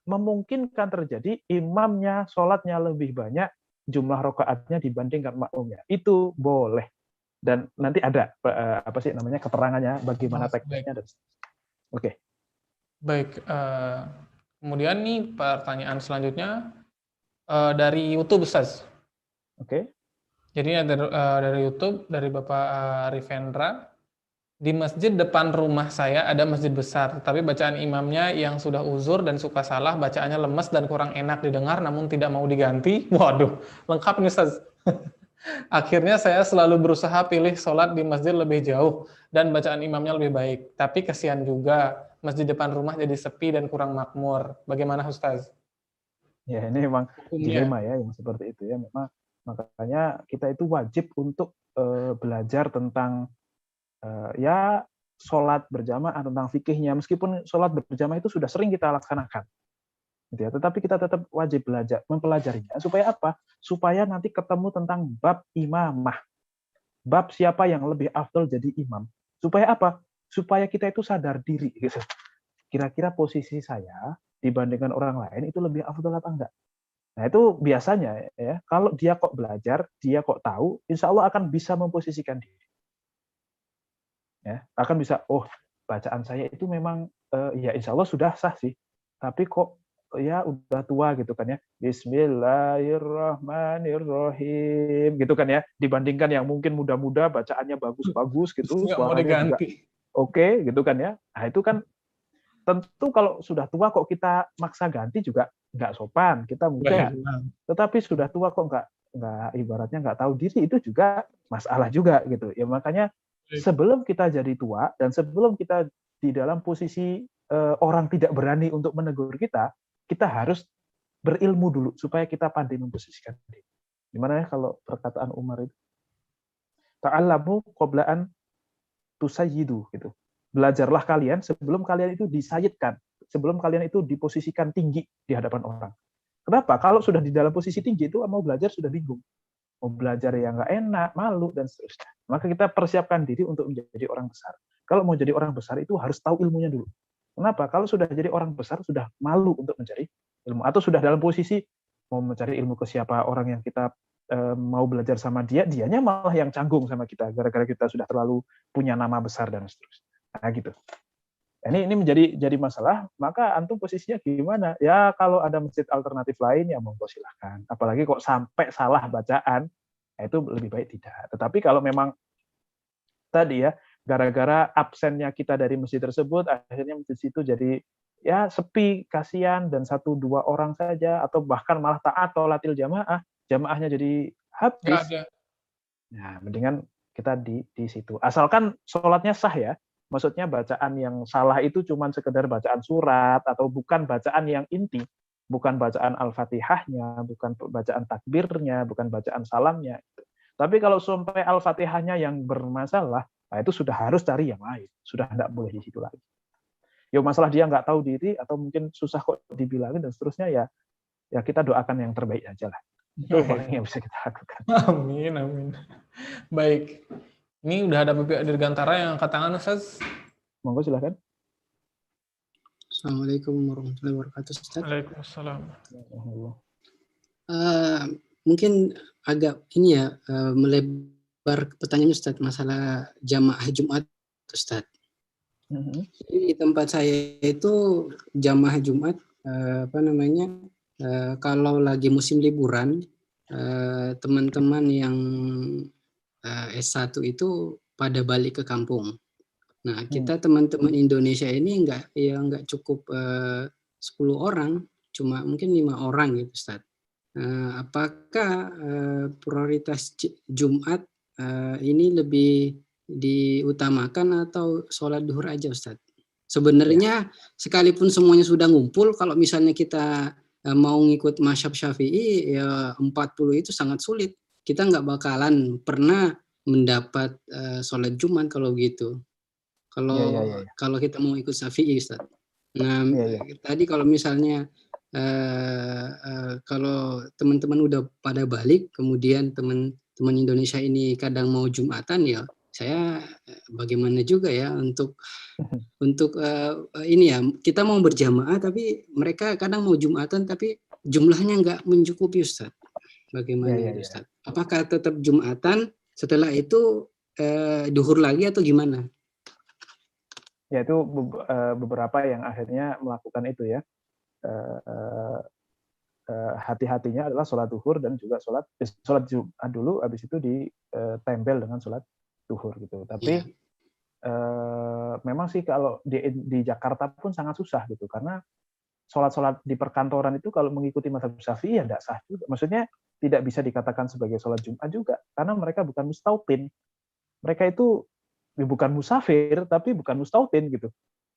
memungkinkan terjadi imamnya sholatnya lebih banyak jumlah rakaatnya dibandingkan makmumnya. Itu boleh. Dan nanti ada keterangannya bagaimana teknisnya. Oke. Baik. Kemudian nih pertanyaan selanjutnya dari YouTube, Ustaz. Oke. Jadi dari YouTube, dari Bapak Rivendra. Di masjid depan rumah saya ada masjid besar, tapi bacaan imamnya yang sudah uzur dan suka salah, bacaannya lemes dan kurang enak didengar, namun tidak mau diganti. Waduh, lengkap nih Ustaz. Akhirnya saya selalu berusaha pilih sholat di masjid lebih jauh dan bacaan imamnya lebih baik. Tapi kasihan juga, masjid depan rumah jadi sepi dan kurang makmur. Bagaimana Ustaz? Ya, ini memang dilema ya yang seperti itu ya. Memang makanya kita itu wajib untuk belajar tentang ya sholat berjamaah, tentang fikihnya. Meskipun sholat berjamaah itu sudah sering kita laksanakan, gitu ya, tetapi kita tetap wajib belajar, mempelajarinya. Supaya apa? Supaya nanti ketemu tentang bab imamah, bab siapa yang lebih afdal jadi imam. Supaya apa? Supaya kita itu sadar diri, gitu. kira-kira posisi saya dibandingkan orang lain itu lebih afdal apa enggak. Nah itu biasanya ya, kalau dia kok belajar, dia kok tahu, insya Allah akan bisa memposisikan diri. Ya, akan bisa, oh bacaan saya itu memang ya insya Allah sudah sah sih, tapi kok ya udah tua gitu kan ya. Bismillahirrahmanirrahim gitu kan ya, dibandingkan yang mungkin muda-muda bacaannya bagus-bagus gitu, Nggak mau suaranya juga diganti. oke gitu kan ya. Nah itu kan tentu kalau sudah tua kok kita maksa ganti juga nggak sopan, kita Baik. muda. Tetapi sudah tua kok nggak ibaratnya nggak tahu diri, itu juga masalah juga gitu. Ya makanya sebelum kita jadi tua dan sebelum kita di dalam posisi orang tidak berani untuk menegur kita, kita harus berilmu dulu supaya kita pandai memposisikan diri. Gimana ya kalau perkataan Umar itu? Ta'allamu qabla an tusayyidu gitu. Belajarlah kalian sebelum kalian itu disayidkan, sebelum kalian itu diposisikan tinggi di hadapan orang. Kenapa? Kalau sudah di dalam posisi tinggi itu mau belajar sudah bingung. Mau belajar yang nggak enak, malu, dan seterusnya. Maka kita persiapkan diri untuk menjadi orang besar. Kalau mau jadi orang besar itu harus tahu ilmunya dulu. Kenapa? Kalau sudah jadi orang besar, sudah malu untuk mencari ilmu. Atau sudah dalam posisi mau mencari ilmu ke siapa orang yang kita mau belajar sama dia, dianya malah yang canggung sama kita, gara-gara kita sudah terlalu punya nama besar dan seterusnya. Nah gitu. Ini menjadi masalah, maka antum posisinya gimana? Ya kalau ada masjid alternatif lain ya monggo silahkan. Apalagi kok sampai salah bacaan, ya itu lebih baik tidak. Tetapi kalau memang tadi ya, gara-gara absennya kita dari masjid tersebut, akhirnya masjid itu jadi ya sepi, kasihan, dan 1-2 orang saja, atau bahkan malah taat tolatil jamaah, jamaahnya jadi Nggak habis. ada. Nah, mendingan kita di situ. Asalkan sholatnya sah ya. Maksudnya bacaan yang salah itu cuma sekedar bacaan surat atau bukan bacaan yang inti, bukan bacaan Al-Fatihahnya, bukan bacaan takbirnya, bukan bacaan salamnya. Tapi kalau sampai Al-Fatihahnya yang bermasalah, nah itu sudah harus cari yang lain. Sudah tidak boleh di situ lagi. Ya masalah dia nggak tahu diri atau mungkin susah kok dibilangin dan seterusnya, ya kita doakan yang terbaik aja lah. Itu paling yang bisa kita lakukan. Amin, amin. Baik. Ini udah ada Bapak Dirgantara yang angkat tangan, Ustaz. Monggo silahkan. Assalamualaikum warahmatullahi wabarakatuh, Ustaz. Waalaikumsalam. Mungkin agak ini ya, melebar pertanyaan Ustaz masalah jamaah Jumat, Ustaz. Di tempat saya itu jamaah Jumat kalau lagi musim liburan, teman-teman yang S1 itu pada balik ke kampung. Nah, kita teman-teman Indonesia ini nggak cukup 10 orang, cuma mungkin 5 orang gitu, Ustaz. Apakah prioritas Jumat ini lebih diutamakan atau sholat duhur aja, Ustaz? Sebenarnya sekalipun semuanya sudah ngumpul, kalau misalnya kita mau ngikut mazhab Syafi'i, ya 40 itu sangat sulit. Kita nggak bakalan pernah mendapat sholat Jumat kalau gitu. Kalau kita mau ikut Syafi'i, Ustaz. Nah, tadi kalau misalnya kalau teman-teman udah pada balik, kemudian teman-teman Indonesia ini kadang mau Jumatan, ya saya bagaimana juga ya untuk ini ya, kita mau berjamaah tapi mereka kadang mau Jumatan tapi jumlahnya nggak mencukupi, Ustaz. Bagaimana itu, Ustaz? Apakah tetap Jumatan, setelah itu duhur lagi atau gimana? Ya itu beberapa yang akhirnya melakukan itu ya. Hati-hatinya adalah sholat duhur dan juga sholat Jumat dulu, habis itu ditempel dengan sholat duhur gitu. Tapi memang sih kalau di Jakarta pun sangat susah gitu, karena sholat-sholat di perkantoran itu kalau mengikuti mazhab Syafi'i ya tidak sah juga. Maksudnya tidak bisa dikatakan sebagai sholat Jumat juga, karena mereka bukan mustautin. Mereka itu bukan musafir, tapi bukan mustautin gitu.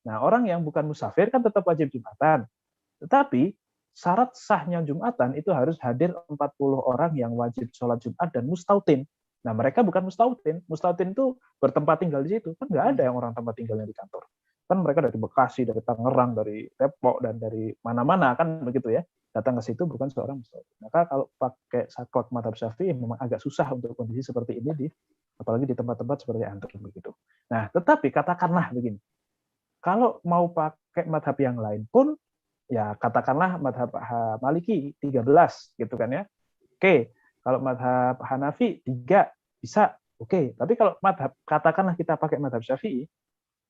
Nah, orang yang bukan musafir kan tetap wajib Jumatan. Tetapi syarat sahnya Jumatan itu harus hadir 40 orang yang wajib sholat Jumat dan mustautin. Nah, mereka bukan mustautin. Mustautin itu bertempat tinggal di situ. Kan nggak ada yang orang tempat tinggalnya di kantor. Kan mereka dari Bekasi, dari Tangerang, dari Depok, dan dari mana-mana, kan begitu ya. Datang ke situ bukan seorang mustautin. Maka kalau pakai saklek mazhab Syafi'i memang agak susah untuk kondisi seperti ini, apalagi di tempat-tempat seperti antum begitu. Nah, tetapi katakanlah begini. Kalau mau pakai madhab yang lain pun, ya katakanlah madhab Maliki 13 gitu kan ya. Oke, kalau madhab Hanafi 3 bisa. Oke, tapi kalau madhab, katakanlah kita pakai madhab Syafi'i,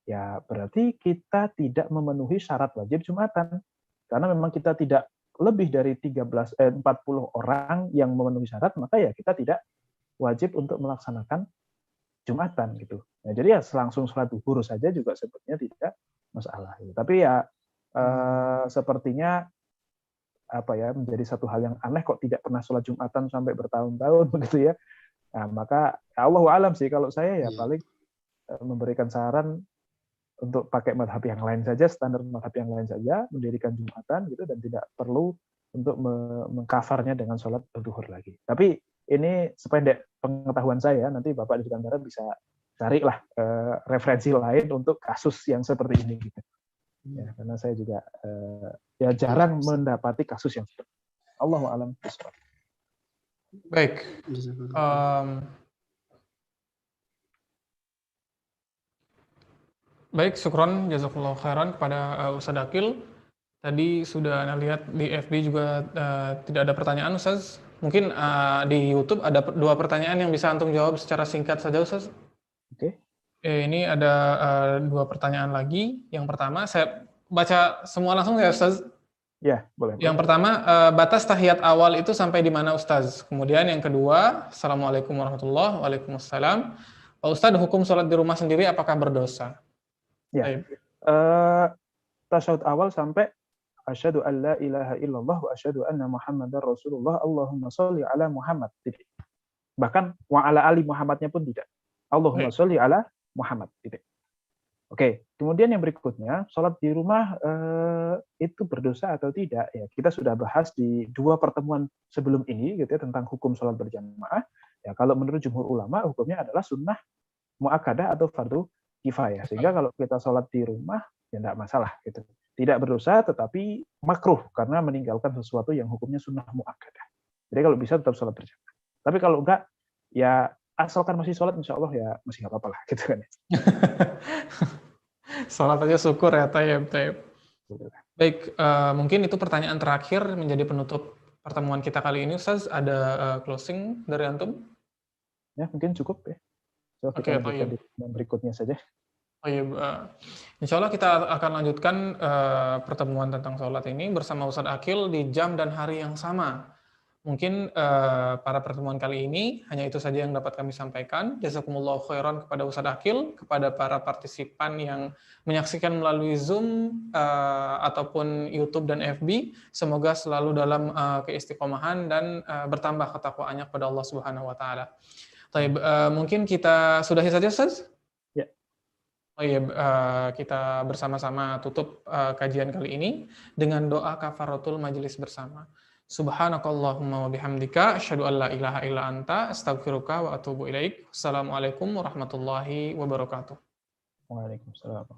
ya berarti kita tidak memenuhi syarat wajib Jumatan. Karena memang kita tidak lebih dari 40 orang yang memenuhi syarat, maka ya kita tidak wajib untuk melaksanakan Jumatan gitu. Nah, jadi ya langsung sholat duhur saja juga sebetulnya tidak masalah. Tapi ya sepertinya apa ya, menjadi satu hal yang aneh kok tidak pernah sholat Jumatan sampai bertahun-tahun begitu ya. Nah, maka Allahu alam sih, kalau saya ya paling memberikan saran untuk pakai madhab yang lain saja, standar madhab yang lain saja, mendirikan Jumatan gitu, dan tidak perlu untuk mengcovernya dengan sholat duhur lagi. Tapi ini sependek pengetahuan saya, nanti Bapak di Nusantara bisa carilah referensi lain untuk kasus yang seperti ini gitu. Ya, karena saya juga ya jarang mendapati kasus yang seperti ini. Allahu a'lam bishawab. Baik. Baik, syukron jazakallahu khairan kepada Ustaz Akil. Tadi sudah Anda lihat di FB juga tidak ada pertanyaan, Ustaz. Mungkin di YouTube ada 2 pertanyaan yang bisa antum jawab secara singkat saja, Ustaz. Oke. Ini ada 2 pertanyaan lagi. Yang pertama, saya baca semua langsung ya, Ustaz. Ya, boleh. Yang pertama, batas tahiyat awal itu sampai di mana, Ustaz? Kemudian yang kedua, Assalamualaikum warahmatullahi wabarakatuh. Waalaikumsalam. Pak Ustaz, hukum sholat di rumah sendiri apakah berdosa? Ya. Tasyahud awal sampai asyhadu an la ilaha illallah wa asyhadu anna Muhammadar Rasulullah, Allahumma sholli ala Muhammad. Titik. Bahkan wa ala ali Muhammadnya pun tidak. Allahumma sholli ala Muhammad. Titik. Oke, kemudian yang berikutnya, sholat di rumah itu berdosa atau tidak? Ya, kita sudah bahas di 2 pertemuan sebelum ini gitu ya, tentang hukum sholat berjamaah. Ya, kalau menurut jumhur ulama, hukumnya adalah sunnah muakkadah atau fardu kifayah. Sehingga kalau kita sholat di rumah, ya tidak masalah gitu. Tidak berdosa, tetapi makruh karena meninggalkan sesuatu yang hukumnya sunnah muakkadah. Jadi kalau bisa tetap sholat berjamaah. Tapi kalau enggak, ya asalkan masih sholat, insya Allah ya masih nggak apa-apa lah gitu kan. Sholat aja syukur ya, tayyib. Baik, mungkin itu pertanyaan terakhir menjadi penutup pertemuan kita kali ini, Ustaz. Ada closing dari antum? Ya, mungkin cukup ya. So, kita lanjutkan di berikutnya saja. Insya Allah kita akan lanjutkan pertemuan tentang sholat ini bersama Ustaz Akil di jam dan hari yang sama. Mungkin pada pertemuan kali ini hanya itu saja yang dapat kami sampaikan. Jazakumullahu khairan kepada Ustaz Akil, kepada para partisipan yang menyaksikan melalui Zoom ataupun YouTube dan FB. Semoga selalu dalam keistiqomahan dan bertambah ketakwaannya kepada Allah Subhanahu wa taala. Mungkin kita sudahi saja, Ustaz? Ya. Kita bersama-sama tutup kajian kali ini dengan doa kafaratul majelis bersama. Subhanakallahumma wa bihamdika asyhadu an la ilaha illa anta astaghfiruka wa atubu ilaik. Assalamualaikum warahmatullahi wabarakatuh. Waalaikumsalam.